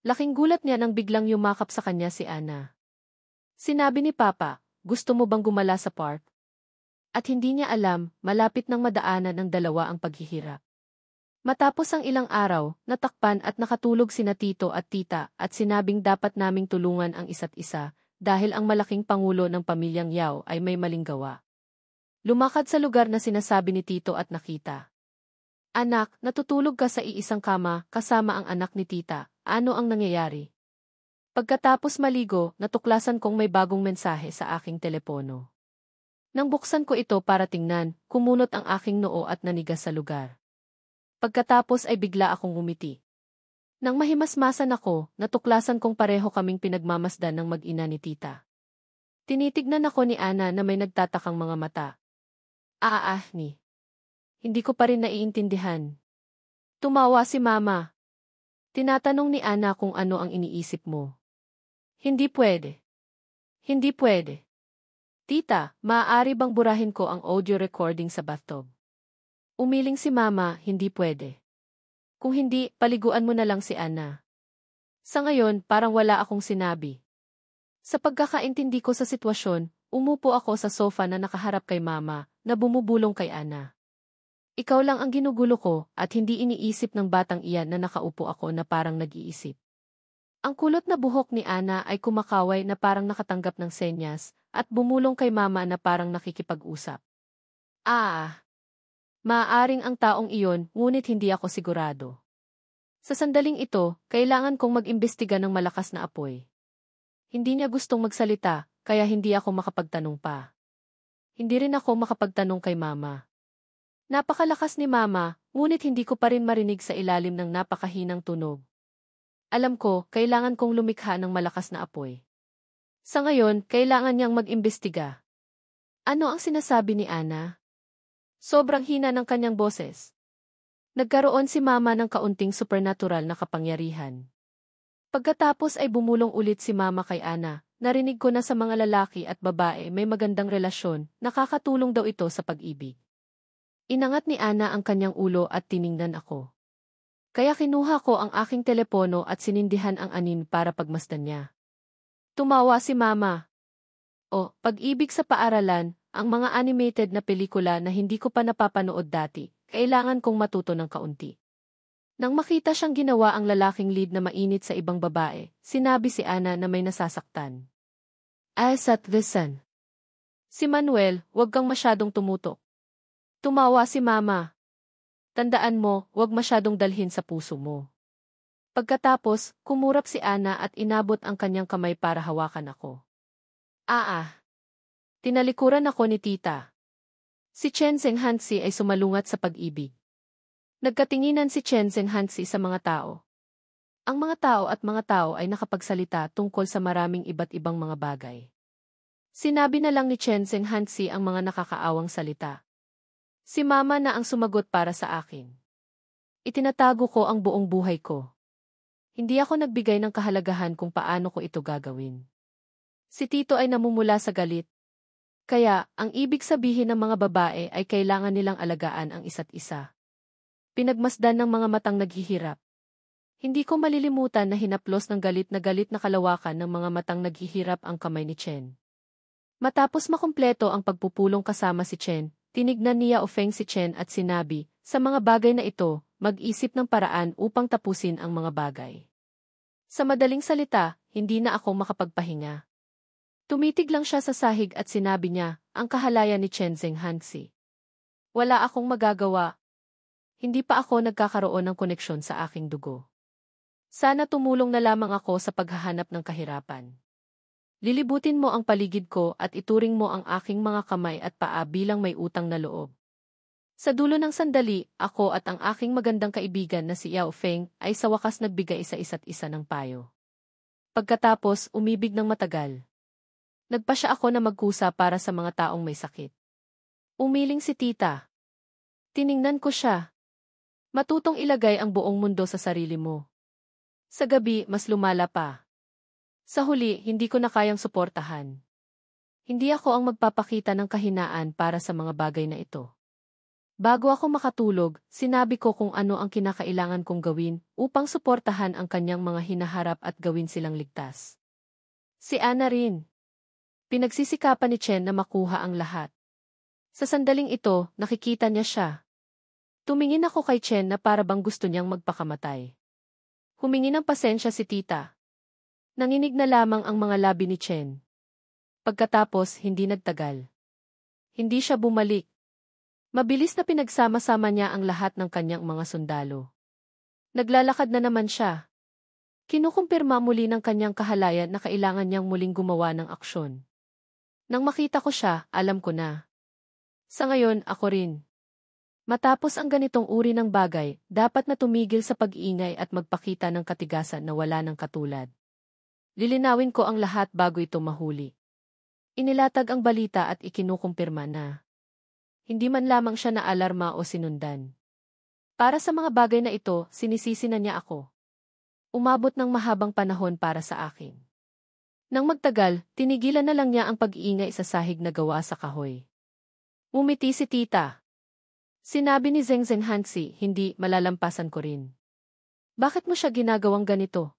Laking gulat niya nang biglang yumakap sa kanya si Ana. Sinabi ni Papa, gusto mo bang gumala sa park? At hindi niya alam, malapit nang madaanan ng dalawa ang paghihirap. Matapos ang ilang araw, natakpan at nakatulog sina Tito at Tita at sinabing dapat naming tulungan ang isa't isa dahil ang malaking pangulo ng pamilyang Yao ay may maling gawa. Lumakad sa lugar na sinasabi ni Tito at nakita. Anak, natutulog ka sa iisang kama kasama ang anak ni Tita. Ano ang nangyayari? Pagkatapos maligo, natuklasan kong may bagong mensahe sa aking telepono. Nang buksan ko ito para tingnan, kumunot ang aking noo at nanigas sa lugar. Pagkatapos ay bigla akong ngumiti. Nang mahimasmasan ako, natuklasan kong pareho kaming pinagmamasdan ng mag-ina ni Tita. Tinitignan ako ni Ana na may nagtatakang mga mata. Ni. Hindi ko pa rin naiintindihan. Tumawa si Mama. Tinatanong ni Ana kung ano ang iniisip mo. Hindi pwede. Hindi pwede. Tita, maaari bang burahin ko ang audio recording sa bathtub? Umiling si Mama, hindi pwede. Kung hindi, paliguan mo na lang si Ana. Sa ngayon, parang wala akong sinabi. Sa pagkakaintindi ko sa sitwasyon, umupo ako sa sofa na nakaharap kay Mama, na bumubulong kay Ana. Ikaw lang ang ginugulo ko at hindi iniisip ng batang iyan na nakaupo ako na parang nag-iisip. Ang kulot na buhok ni Ana ay kumakaway na parang nakatanggap ng senyas at bumulong kay mama na parang nakikipag-usap. Ah, maaaring ang taong iyon, ngunit hindi ako sigurado. Sa sandaling ito, kailangan kong mag-imbestiga ng malakas na apoy. Hindi niya gustong magsalita, kaya hindi ako makapagtanong pa. Hindi rin ako makapagtanong kay mama. Napakalakas ni mama, ngunit hindi ko pa rin marinig sa ilalim ng napakahinang tunog. Alam ko, kailangan kong lumikha ng malakas na apoy. Sa ngayon, kailangan niyang mag-imbestiga. Ano ang sinasabi ni Ana? Sobrang hina ng kanyang boses. Nagkaroon si mama ng kaunting supernatural na kapangyarihan. Pagkatapos ay bumulong ulit si mama kay Ana, narinig ko na sa mga lalaki at babae may magandang relasyon, nakakatulong daw ito sa pag-ibig. Inangat ni Ana ang kanyang ulo at tiningnan ako. Kaya kinuha ko ang aking telepono at sinindihan ang anin para pagmasdan niya. Tumawa si mama. O, pag-ibig sa paaralan, ang mga animated na pelikula na hindi ko pa napapanood dati, kailangan kong matuto ng kaunti. Nang makita siyang ginawa ang lalaking lead na mainit sa ibang babae, sinabi si Ana na may nasasaktan. Asat listen. Si Manuel, huwag kang masyadong tumutok. Tumawa si mama. Tandaan mo, huwag masyadong dalhin sa puso mo. Pagkatapos, kumurap si Ana at inabot ang kanyang kamay para hawakan ako. Tinalikuran ako ni tita. Si Chen Zhenghansi ay sumalungat sa pag-ibig. Nagkatinginan si Chen Zhenghansi sa mga tao. Ang mga tao at mga tao ay nakapagsalita tungkol sa maraming iba't ibang mga bagay. Sinabi na lang ni Chen Zhenghansi ang mga nakakaawang salita. Si mama na ang sumagot para sa akin. Itinatago ko ang buong buhay ko. Hindi ako nagbigay ng kahalagahan kung paano ko ito gagawin. Si Tito ay namumula sa galit. Kaya, ang ibig sabihin ng mga babae ay kailangan nilang alagaan ang isa't isa. Pinagmasdan ng mga matang naghihirap. Hindi ko malilimutan na hinaplos ng galit na kalawakan ng mga matang naghihirap ang kamay ni Chen. Matapos makumpleto ang pagpupulong kasama si Chen, tinignan niya Feng si Chen at sinabi, sa mga bagay na ito, mag-isip ng paraan upang tapusin ang mga bagay. Sa madaling salita, hindi na ako makapagpahinga. Tumitig lang siya sa sahig at sinabi niya, ang kahalayan ni Chen Zhenghansi. Wala akong magagawa. Hindi pa ako nagkakaroon ng koneksyon sa aking dugo. Sana tumulong na lamang ako sa paghahanap ng kahirapan. Lilibutin mo ang paligid ko at ituring mo ang aking mga kamay at paa bilang may utang na loob. Sa dulo ng sandali, ako at ang aking magandang kaibigan na si Yao Feng ay sa wakas nagbigay sa isa't isa ng payo. Pagkatapos, umibig ng matagal. Nagpasya ako na magkusa para sa mga taong may sakit. Umiling si tita. Tiningnan ko siya. Matutong ilagay ang buong mundo sa sarili mo. Sa gabi, mas lumala pa. Sa huli, hindi ko na kayang suportahan. Hindi ako ang magpapakita ng kahinaan para sa mga bagay na ito. Bago ako makatulog, sinabi ko kung ano ang kinakailangan kong gawin upang suportahan ang kanyang mga hinaharap at gawin silang ligtas. Si Ana rin. Pinagsisikapan ni Chen na makuha ang lahat. Sa sandaling ito, nakikita niya siya. Tumingin ako kay Chen na para bang gusto niyang magpakamatay. Humingi ng pasensya si tita. Nanginig na lamang ang mga labi ni Chen. Pagkatapos, hindi nagtagal. Hindi siya bumalik. Mabilis na pinagsama-sama niya ang lahat ng kanyang mga sundalo. Naglalakad na naman siya. Kinukumpirma muli ng kanyang kahalayan na kailangan niyang muling gumawa ng aksyon. Nang makita ko siya, alam ko na. Sa ngayon, ako rin. Matapos ang ganitong uri ng bagay, dapat na tumigil sa pag-iingay at magpakita ng katigasan na wala ng katulad. Lilinawin ko ang lahat bago ito mahuli. Inilatag ang balita at ikinukumpirma na. Hindi man lamang siya naalarma o sinundan. Para sa mga bagay na ito, sinisisi na niya ako. Umabot ng mahabang panahon para sa akin. Nang magtagal, tinigilan na lang niya ang pag-iingay sa sahig na gawa sa kahoy. Umiti si tita. Sinabi ni Zheng Zhenghansi, hindi, malalampasan ko rin. Bakit mo siya ginagawang ganito?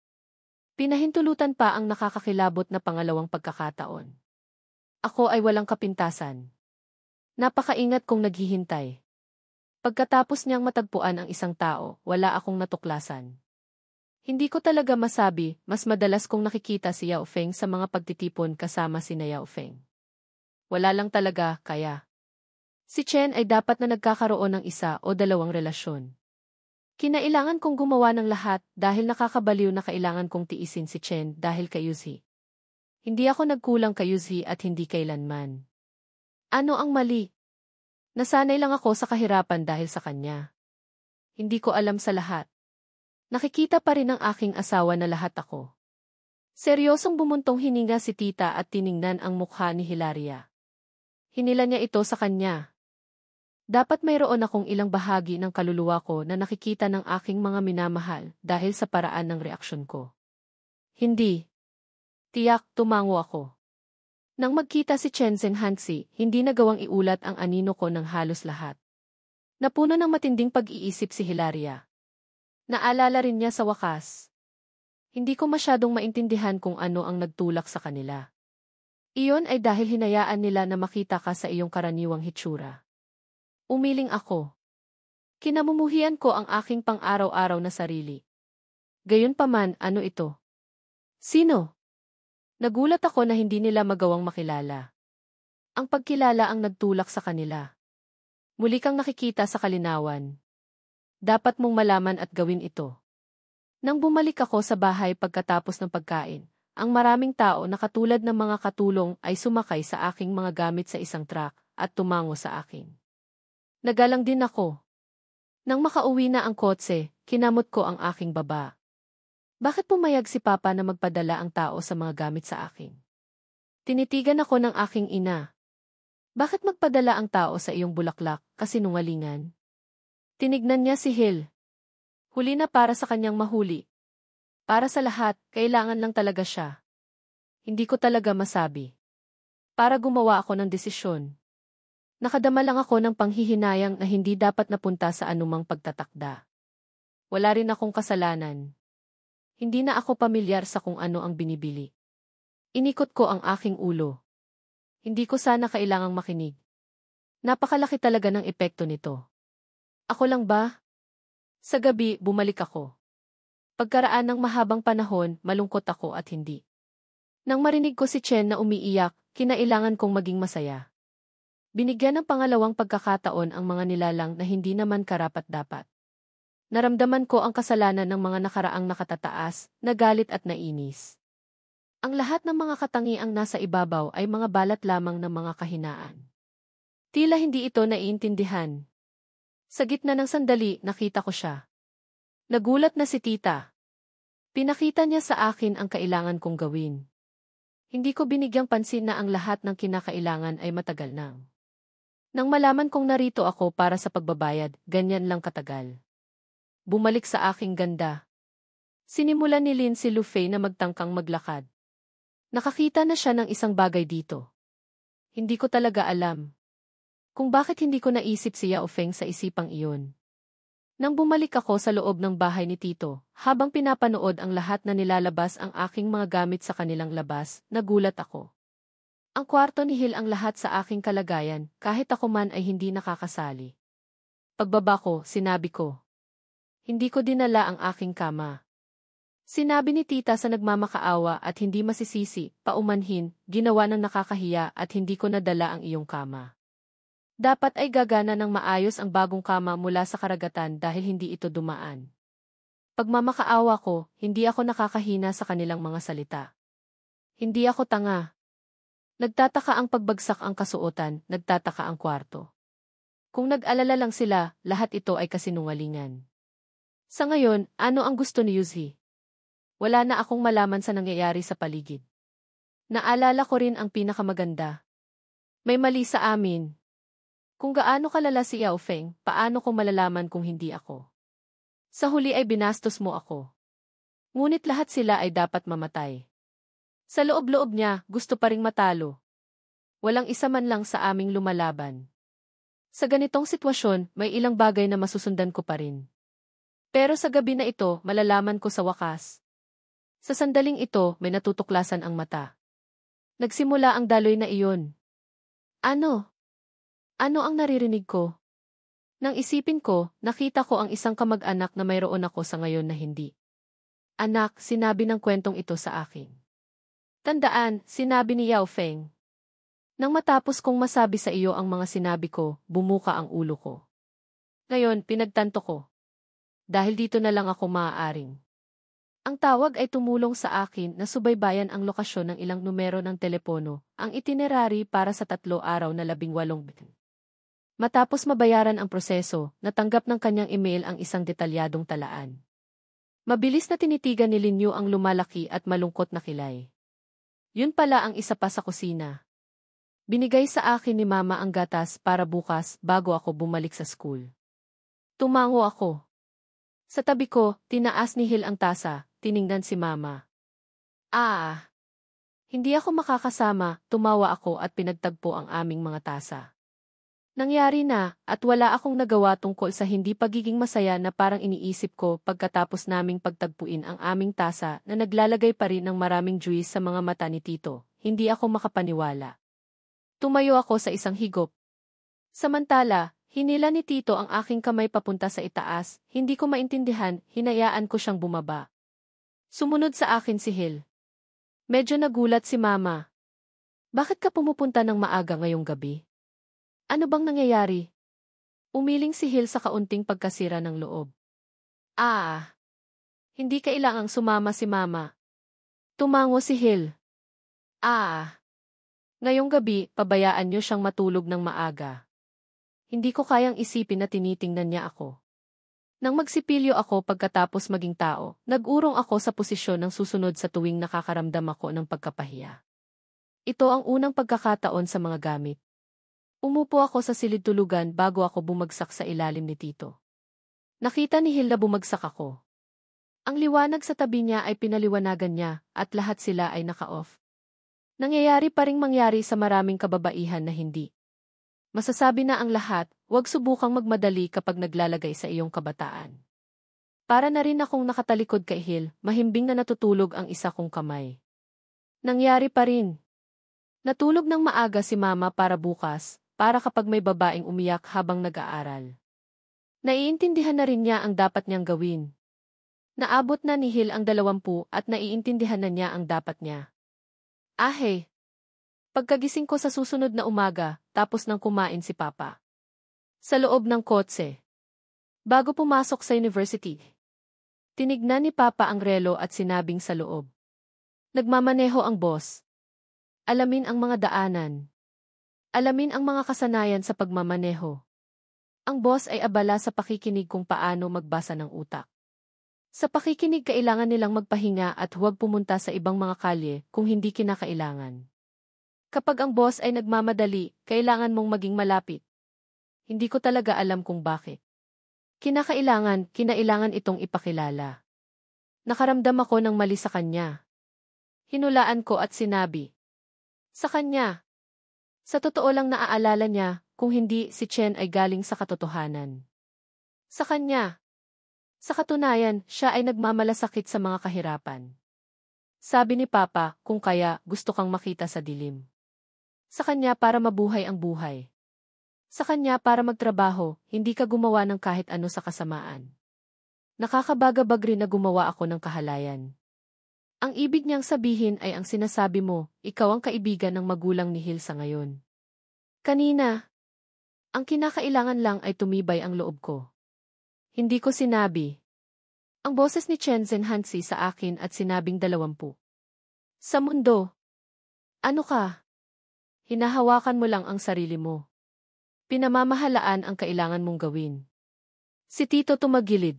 Pinahintulutan pa ang nakakakilabot na pangalawang pagkakataon. Ako ay walang kapintasan. Napakaingat kong naghihintay. Pagkatapos niyang matagpuan ang isang tao, wala akong natuklasan. Hindi ko talaga masabi, mas madalas kong nakikita si Yao Feng sa mga pagtitipon kasama si na Yao Feng. Wala lang talaga, kaya. Si Chen ay dapat na nagkakaroon ng isa o dalawang relasyon. Kinailangan kong gumawa ng lahat dahil nakakabaliw na kailangan kong tiisin si Chen dahil kay Yuzhi. Hindi ako nagkulang kay Yuzhi at hindi kailanman. Ano ang mali? Nasanay lang ako sa kahirapan dahil sa kanya. Hindi ko alam sa lahat. Nakikita pa rin ng aking asawa na lahat ako. Seryosong bumuntong hininga si tita at tiningnan ang mukha ni Hilaria. Hinila niya ito sa kanya. Dapat mayroon akong ilang bahagi ng kaluluwa ko na nakikita ng aking mga minamahal dahil sa paraan ng reaksyon ko. Hindi. Tiyak, tumango ako. Nang magkita si Chen Zhenghanxi, hindi nagawang iulat ang anino ko ng halos lahat. Napuno ng matinding pag-iisip si Hilaria. Naalala rin niya sa wakas. Hindi ko masyadong maintindihan kung ano ang nagtulak sa kanila. Iyon ay dahil hinayaan nila na makita ka sa iyong karaniwang hitsura. Umiling ako. Kinamumuhian ko ang aking pang-araw-araw na sarili. Gayunpaman, ano ito? Sino? Nagulat ako na hindi nila magawang makilala. Ang pagkilala ang nagtulak sa kanila. Muli kang nakikita sa kalinawan. Dapat mong malaman at gawin ito. Nang bumalik ako sa bahay pagkatapos ng pagkain, ang maraming tao na katulad ng mga katulong ay sumakay sa aking mga gamit sa isang truck at tumango sa akin. Nagalang din ako. Nang makauwi na ang kotse, kinamot ko ang aking baba. Bakit pumayag si Papa na magpadala ang tao sa mga gamit sa akin? Tinitigan ako ng aking ina. Bakit magpadala ang tao sa iyong bulaklak, kasinungalingan? Tinignan niya si Hil. Huli na para sa kanyang mahuli. Para sa lahat, kailangan lang talaga siya. Hindi ko talaga masabi. Para gumawa ako ng desisyon. Nakadama lang ako ng panghihinayang na hindi dapat napunta sa anumang pagtatakda. Wala rin akong kasalanan. Hindi na ako pamilyar sa kung ano ang binibili. Inikot ko ang aking ulo. Hindi ko sana kailangang makinig. Napakalaki talaga ng epekto nito. Ako lang ba? Sa gabi, bumalik ako. Pagkaraan ng mahabang panahon, malungkot ako at hindi. Nang marinig ko si Chen na umiiyak, kinailangan kong maging masaya. Binigyan ng pangalawang pagkakataon ang mga nilalang na hindi naman karapat-dapat. Naramdaman ko ang kasalanan ng mga nakaraang nakatataas, nagalit at nainis. Ang lahat ng mga katangiang nasa ibabaw ay mga balat lamang ng mga kahinaan. Tila hindi ito naiintindihan. Sa gitna ng sandali, nakita ko siya. Nagulat na si tita. Pinakita niya sa akin ang kailangan kong gawin. Hindi ko binigyang pansin na ang lahat ng kinakailangan ay matagal nang. Nang malaman kong narito ako para sa pagbabayad, ganyan lang katagal. Bumalik sa aking ganda. Sinimulan ni Lin si Lufei na magtangkang maglakad. Nakakita na siya ng isang bagay dito. Hindi ko talaga alam kung bakit hindi ko naisip si Yao Feng sa isipang iyon. Nang bumalik ako sa loob ng bahay ni Tito, habang pinapanood ang lahat na nilalabas ang aking mga gamit sa kanilang labas, nagulat ako. Ang kwarto ni Hil ang lahat sa aking kalagayan, kahit ako man ay hindi nakakasali. Pagbaba ko, sinabi ko. Hindi ko dinala ang aking kama. Sinabi ni tita sa nagmamakaawa at hindi masisisi, paumanhin, ginawa ng nakakahiya at hindi ko nadala ang iyong kama. Dapat ay gagana ng maayos ang bagong kama mula sa karagatan dahil hindi ito dumaan. Pagmamakaawa ko, hindi ako nakakahina sa kanilang mga salita. Hindi ako tanga. Nagtataka ang pagbagsak ang kasuotan, nagtataka ang kwarto. Kung nag-alala lang sila, lahat ito ay kasinungalingan. Sa ngayon, ano ang gusto ni Yuzhi? Wala na akong malaman sa nangyayari sa paligid. Naalala ko rin ang pinakamaganda. May mali sa amin. Kung gaano kalala si Yao Feng, paano ko malalaman kung hindi ako? Sa huli ay binastos mo ako. Ngunit lahat sila ay dapat mamatay. Sa loob-loob niya, gusto pa ring matalo. Walang isa man lang sa aming lumalaban. Sa ganitong sitwasyon, may ilang bagay na masusundan ko pa rin. Pero sa gabi na ito, malalaman ko sa wakas. Sa sandaling ito, may natutuklasan ang mata. Nagsimula ang daloy na iyon. Ano? Ano ang naririnig ko? Nang isipin ko, nakita ko ang isang kamag-anak na mayroon ako sa ngayon na hindi. Anak, sinabi ng kwentong ito sa akin. Tandaan, sinabi ni Yao Feng. Nang matapos kong masabi sa iyo ang mga sinabi ko, bumuka ang ulo ko. Ngayon, pinagtanto ko. Dahil dito na lang ako maaaring. Ang tawag ay tumulong sa akin na subaybayan ang lokasyon ng ilang numero ng telepono, ang itinerary para sa 3 araw na 18 bitin. Matapos mabayaran ang proseso, natanggap ng kanyang email ang isang detalyadong talaan. Mabilis na tinitigan ni Lin Yu ang lumalaki at malungkot na kilay. Yun pala ang isa pa sa kusina. Binigay sa akin ni Mama ang gatas para bukas bago ako bumalik sa school. Tumango ako. Sa tabi ko, tinaas ni Hill ang tasa, tiningnan si Mama. Hindi ako makakasama, tumawa ako at pinagtagpo ang aming mga tasa. Nangyari na, at wala akong nagawa tungkol sa hindi pagiging masaya na parang iniisip ko pagkatapos naming pagtagpuin ang aming tasa na naglalagay pa rin ng maraming juice sa mga mata ni Tito. Hindi ako makapaniwala. Tumayo ako sa isang higop. Samantala, hinila ni Tito ang aking kamay papunta sa itaas, hindi ko maintindihan, hinayaan ko siyang bumaba. Sumunod sa akin si Hill. Medyo nagulat si Mama. Bakit ka pumupunta ng maaga ngayong gabi? Ano bang nangyayari? Umiling si Hill sa kaunting pagkasira ng loob. Hindi kailangang sumama si Mama. Tumango si Hill. Ngayong gabi, pabayaan niyo siyang matulog ng maaga. Hindi ko kayang isipin na tinitingnan niya ako. Nang magsipilyo ako pagkatapos maging tao, nag-urong ako sa posisyon ng susunod sa tuwing nakakaramdam ako ng pagkapahiya. Ito ang unang pagkakataon sa mga gamit. Umupo ako sa silid tulugan bago ako bumagsak sa ilalim ni Tito. Nakita ni Hill na bumagsak ako. Ang liwanag sa tabi niya ay pinaliwanagan niya at lahat sila ay naka-off. Nangyayari pa ring mangyari sa maraming kababaihan na hindi. Masasabi na ang lahat, huwag subukang magmadali kapag naglalagay sa iyong kabataan. Para na rin akong nakatalikod kay Hill, mahimbing na natutulog ang isa kong kamay. Nangyari pa rin. Natulog ng maaga si Mama para bukas, para kapag may babaeng umiyak habang nag-aaral. Naiintindihan na rin niya ang dapat niyang gawin. Naabot na ni Hill ang 20 at naiintindihan na niya ang dapat niya. Pagkagising ko sa susunod na umaga, tapos nang kumain si Papa. Sa loob ng kotse. Bago pumasok sa university. Tinignan ni Papa ang relo at sinabing sa loob. Nagmamaneho ang boss. Alamin ang mga daanan. Alamin ang mga kasanayan sa pagmamaneho. Ang boss ay abala sa pakikinig kung paano magbasa ng utak. Sa pakikinig kailangan nilang magpahinga at huwag pumunta sa ibang mga kalye kung hindi kinakailangan. Kapag ang boss ay nagmamadali, kailangan mong maging malapit. Hindi ko talaga alam kung bakit. Kinailangan itong ipakilala. Nakaramdam ako ng mali sa kanya. Hinulaan ko at sinabi. Sa kanya. Sa totoo lang naaalala niya, kung hindi si Chen ay galing sa katotohanan. Sa kanya. Sa katunayan, siya ay nagmamalasakit sa mga kahirapan. Sabi ni Papa, kung kaya, gusto kang makita sa dilim. Sa kanya para mabuhay ang buhay. Sa kanya para magtrabaho, hindi ka gumawa ng kahit ano sa kasamaan. Nakakabagabag rin na gumawa ako ng kahalayan. Ang ibig niyang sabihin ay ang sinasabi mo, ikaw ang kaibigan ng magulang ni Hill sa ngayon. Kanina, ang kinakailangan lang ay tumibay ang loob ko. Hindi ko sinabi. Ang boses ni Chen Zhenhansi sa akin at sinabing 20. Sa mundo. Ano ka? Hinahawakan mo lang ang sarili mo. Pinamamahalaan ang kailangan mong gawin. Si Tito tumagilid.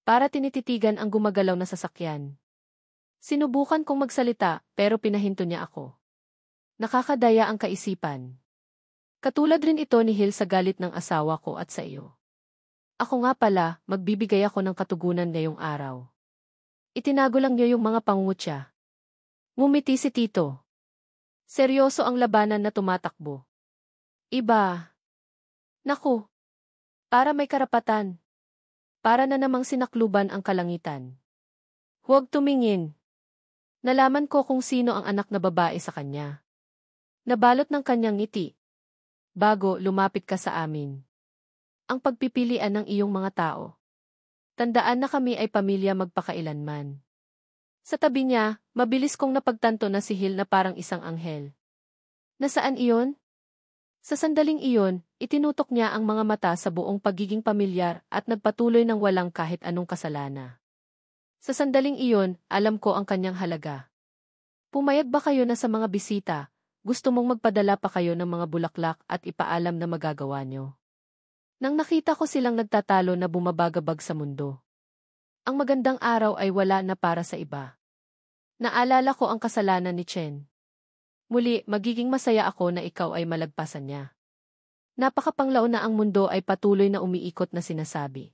Para tinititigan ang gumagalaw na sasakyan. Sinubukan kong magsalita pero pinahinto niya ako. Nakakadaya ang kaisipan. Katulad rin ito ni Hill sa galit ng asawa ko at sa iyo. Ako nga pala, magbibigay ako ng katugunan ngayong araw. Itinago lang niyo yung mga pangungutya. Ngumiti si Tito. Seryoso ang labanan na tumatakbo. Iba. Naku. Para may karapatan. Para na namang sinakluban ang kalangitan. Huwag tumingin. Nalaman ko kung sino ang anak na babae sa kanya. Nabalot ng kanyang ngiti. Bago lumapit ka sa amin. Ang pagpipilian ng iyong mga tao. Tandaan na kami ay pamilya magpakailanman. Sa tabi niya, mabilis kong napagtanto na si Hill na parang isang anghel. Nasaan iyon? Sa sandaling iyon, itinutok niya ang mga mata sa buong pagiging pamilyar at nagpatuloy ng walang kahit anong kasalana. Sa sandaling iyon, alam ko ang kanyang halaga. Pumayag ba kayo na sa mga bisita, gusto mong magpadala pa kayo ng mga bulaklak at ipaalam na magagawa niyo? Nang nakita ko silang nagtatalo na bumabagabag sa mundo. Ang magandang araw ay wala na para sa iba. Naalala ko ang kasalanan ni Chen. Muli, magiging masaya ako na ikaw ay malagpasan niya. Napakapanglaon na ang mundo ay patuloy na umiikot na sinasabi.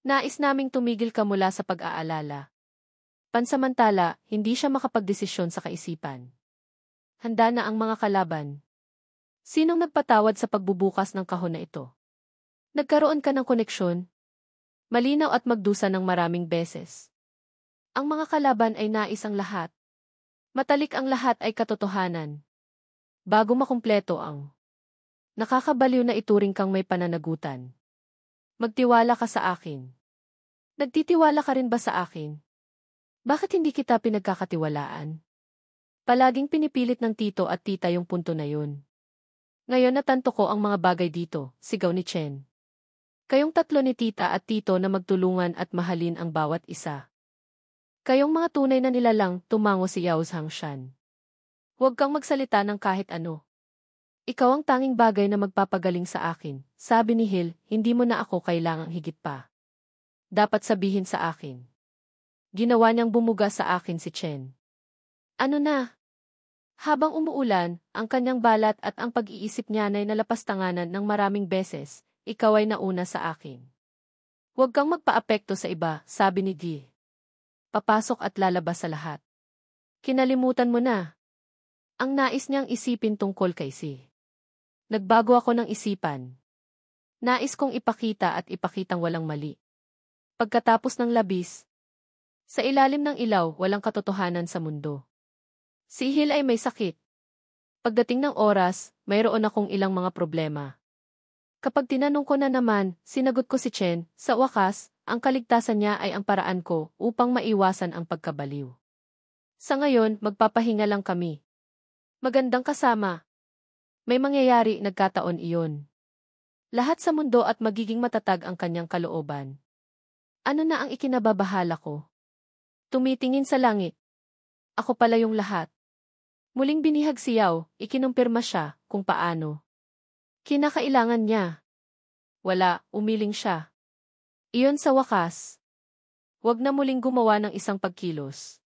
Nais naming tumigil ka mula sa pag-aalala. Pansamantala, hindi siya makapagdesisyon sa kaisipan. Handa na ang mga kalaban. Sinong nagpatawad sa pagbubukas ng kahon na ito? Nagkaroon ka ng koneksyon? Malinaw at magdusa ng maraming beses. Ang mga kalaban ay nais ang lahat. Matalik ang lahat ay katotohanan. Bago makumpleto ang nakakabaliw na ituring kang may pananagutan. Magtiwala ka sa akin. Nagtitiwala ka rin ba sa akin? Bakit hindi kita pinagkakatiwalaan? Palaging pinipilit ng tito at tita yung punto na yun. Ngayon natanto ko ang mga bagay dito, sigaw ni Chen. Kayong tatlo ni tita at tito na magtulungan at mahalin ang bawat isa. Kayong mga tunay na nilalang, tumango si Yao Zhangshan. Huwag kang magsalita ng kahit ano. Ikaw ang tanging bagay na magpapagaling sa akin, sabi ni Hill, hindi mo na ako kailangang higit pa. Dapat sabihin sa akin. Ginawa niyang bumuga sa akin si Chen. Ano na? Habang umuulan, ang kanyang balat at ang pag-iisip niya ay nalapastanganan ng maraming beses, ikaw ay nauna sa akin. Huwag kang magpaapekto sa iba, sabi ni Di. Papasok at lalabas sa lahat. Kinalimutan mo na. Ang nais niyang isipin tungkol kay Si. Nagbago ako ng isipan. Nais kong ipakita at ipakitang walang mali. Pagkatapos ng labis, sa ilalim ng ilaw, walang katotohanan sa mundo. Si Hill ay may sakit. Pagdating ng oras, mayroon akong ilang mga problema. Kapag tinanong ko na naman, sinagot ko si Chen, sa wakas, ang kaligtasan niya ay ang paraan ko upang maiwasan ang pagkabaliw. Sa ngayon, magpapahinga lang kami. Magandang kasama. May mangyayari, nagkataon iyon. Lahat sa mundo at magiging matatag ang kanyang kalooban. Ano na ang ikinababahala ko? Tumitingin sa langit. Ako pala yung lahat. Muling binihag si Yao, ikinumpirma siya kung paano. Kinakailangan niya. Wala, umiling siya. Iyon sa wakas. Huwag na muling gumawa ng isang pagkilos.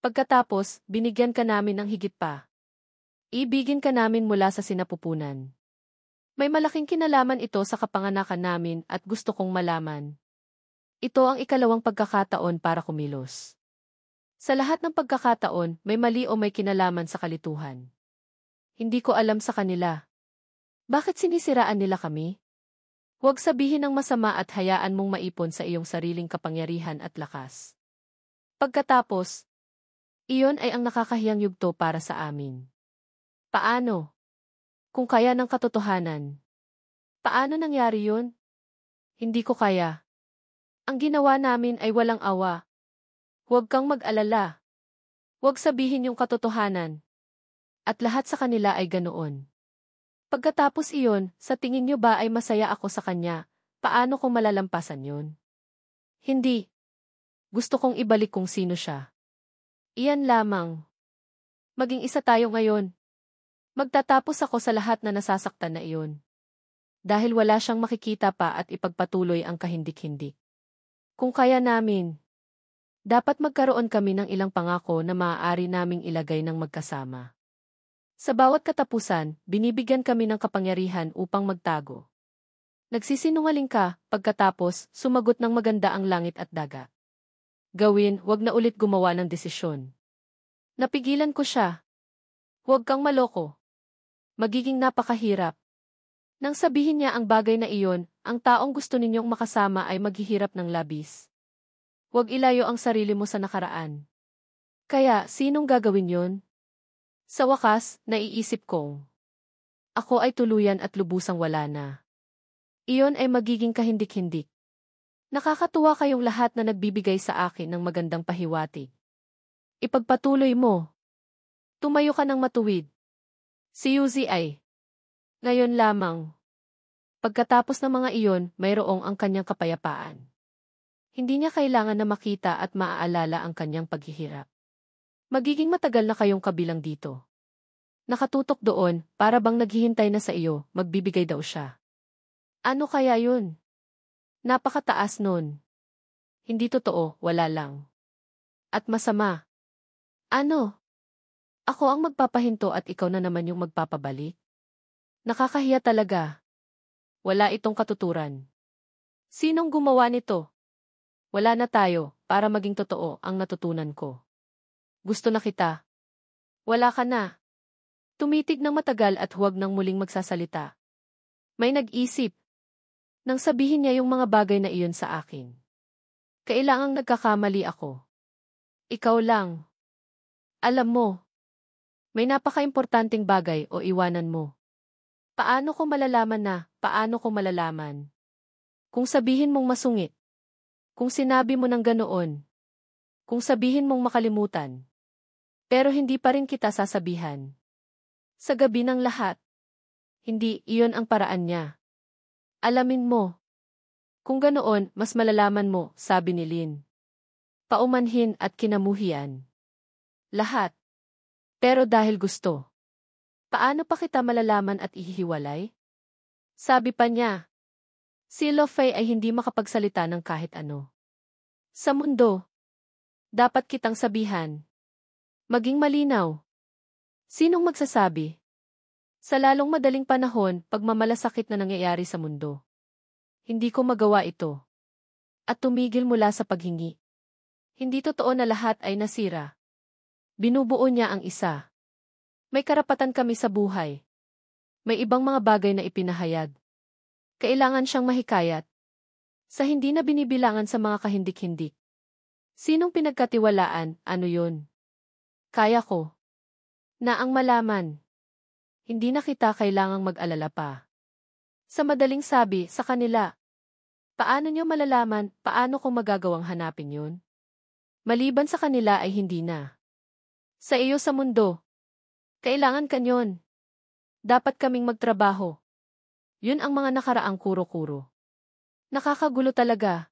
Pagkatapos, binigyan ka namin ng higit pa. Ibigin ka namin mula sa sinapupunan. May malaking kinalaman ito sa kapanganakan namin at gusto kong malaman. Ito ang ikalawang pagkakataon para kumilos. Sa lahat ng pagkakataon, may mali o may kinalaman sa kalituhan. Hindi ko alam sa kanila. Bakit sinisiraan nila kami? Huwag sabihin ng masama at hayaan mong maipon sa iyong sariling kapangyarihan at lakas. Pagkatapos, iyon ay ang nakakahiyang yugto para sa amin. Paano? Kung kaya ng katotohanan. Paano nangyari yun? Hindi ko kaya. Ang ginawa namin ay walang awa. Huwag kang mag-alala. Huwag sabihin yung katotohanan. At lahat sa kanila ay ganoon. Pagkatapos iyon, sa tingin niyo ba ay masaya ako sa kanya? Paano ko malalampasan yun? Hindi. Gusto kong ibalik kung sino siya. Iyan lamang. Maging isa tayo ngayon. Magtatapos ako sa lahat na nasasaktan na iyon. Dahil wala siyang makikita pa at ipagpatuloy ang kahindik-hindik. Kung kaya namin, dapat magkaroon kami ng ilang pangako na maaari naming ilagay ng magkasama. Sa bawat katapusan, binibigyan kami ng kapangyarihan upang magtago. Nagsisinungaling ka, pagkatapos, sumagot ng maganda ang langit at dagat. Gawin, wag na ulit gumawa ng desisyon. Napigilan ko siya. Huwag kang maloko. Magiging napakahirap. Nang sabihin niya ang bagay na iyon, ang taong gusto ninyong makasama ay maghihirap ng labis. Huwag ilayo ang sarili mo sa nakaraan. Kaya, sinong gagawin yon? Sa wakas, naiisip kong, ako ay tuluyan at lubusang wala na. Iyon ay magiging kahindik-hindik. Nakakatuwa kayong lahat na nagbibigay sa akin ng magandang pahiwatig. Ipagpatuloy mo. Tumayo ka ng matuwid. Si Yuzi ay. Ngayon lamang. Pagkatapos ng mga iyon, mayroong ang kanyang kapayapaan. Hindi niya kailangan na makita at maaalala ang kanyang paghihirap. Magiging matagal na kayong kabilang dito. Nakatutok doon, para bang naghihintay na sa iyo, magbibigay daw siya. Ano kaya yun? Napakataas nun. Hindi totoo, wala lang. At masama. Ano? Ako ang magpapahinto at ikaw na naman yung magpapabalik? Nakakahiya talaga. Wala itong katuturan. Sinong gumawa nito? Wala na tayo, para maging totoo ang natutunan ko. Gusto na kita. Wala ka na. Tumitig ng matagal at huwag nang muling magsasalita. May nag-isip. Nang sabihin niya yung mga bagay na iyon sa akin. Kailangang nagkakamali ako. Ikaw lang. Alam mo. May napaka-importanting bagay o iwanan mo. Paano ko malalaman na, paano ko malalaman? Kung sabihin mong masungit. Kung sinabi mo ng ganoon. Kung sabihin mong makalimutan. Pero hindi pa rin kita sasabihan. Sa gabi ng lahat. Hindi, iyon ang paraan niya. Alamin mo. Kung ganoon, mas malalaman mo, sabi ni Lynn. Paumanhin at kinamuhian. Lahat. Pero dahil gusto. Paano pa kita malalaman at ihihiwalay? Sabi pa niya. Si Lo Fei ay hindi makapagsalita ng kahit ano. Sa mundo. Dapat kitang sabihan. Maging malinaw. Sinong magsasabi? Sa lalong madaling panahon, pagmamalasakit na nangyayari sa mundo. Hindi ko magawa ito. At tumigil mula sa paghingi. Hindi totoo na lahat ay nasira. Binubuo niya ang isa. May karapatan kami sa buhay. May ibang mga bagay na ipinahayag. Kailangan siyang mahikayat. Sa hindi na binibilangan sa mga kahindik-hindik. Sinong pinagkatiwalaan, ano yun? Kaya ko. Na ang malaman. Hindi na kita kailangang mag-alala pa. Sa madaling sabi, sa kanila. Paano niyo malalaman, paano ko magagawang hanapin yun? Maliban sa kanila ay hindi na. Sa iyo sa mundo. Kailangan kanyon. Dapat kaming magtrabaho. Yun ang mga nakaraang kuro-kuro. Nakakagulo talaga.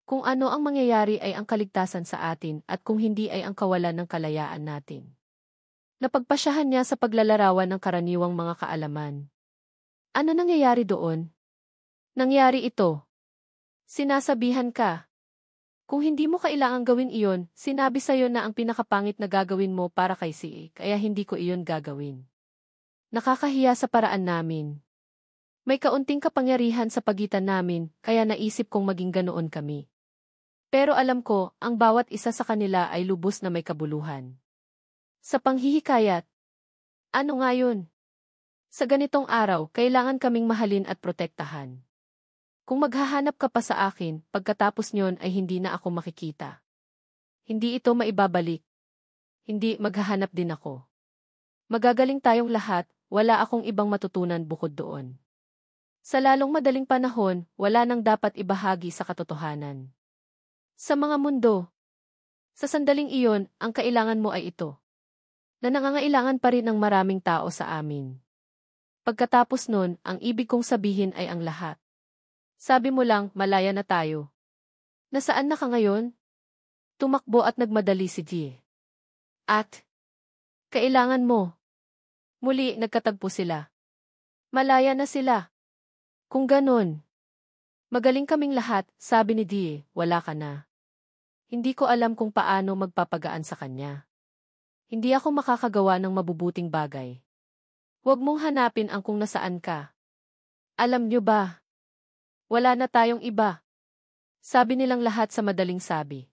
Kung ano ang mangyayari ay ang kaligtasan sa atin at kung hindi ay ang kawalan ng kalayaan natin. Napagpasyahan niya sa paglalarawan ng karaniwang mga kaalaman. Ano nangyayari doon? Nangyari ito. Sinasabihan ka. Kung hindi mo kailangang gawin iyon, sinabi sa'yo na ang pinakapangit na gagawin mo para kay si kaya hindi ko iyon gagawin. Nakakahiya sa paraan namin. May kaunting kapangyarihan sa pagitan namin, kaya naisip kong maging ganoon kami. Pero alam ko, ang bawat isa sa kanila ay lubos na may kabuluhan. Sa panghihikayat. Ano nga yun? Sa ganitong araw, kailangan kaming mahalin at protektahan. Kung maghahanap ka pa sa akin, pagkatapos nyon ay hindi na ako makikita. Hindi ito maibabalik. Hindi maghahanap din ako. Magagaling tayong lahat, wala akong ibang matutunan bukod doon. Sa lalong madaling panahon, wala nang dapat ibahagi sa katotohanan. Sa mga mundo. Sa sandaling iyon, ang kailangan mo ay ito. Na nangangailangan pa rin ng maraming tao sa amin. Pagkatapos nun, ang ibig kong sabihin ay ang lahat. Sabi mo lang, malaya na tayo. Nasaan na ka ngayon? Tumakbo at nagmadali si Jie. At, kailangan mo. Muli, nagkatagpo sila. Malaya na sila. Kung ganon. Magaling kaming lahat, sabi ni Jie, wala ka na. Hindi ko alam kung paano magpapagaan sa kanya. Hindi ako makakagawa ng mabubuting bagay. Huwag mong hanapin ang kung nasaan ka. Alam nyo ba? Wala na tayong iba. Sabi nilang lahat sa madaling sabi.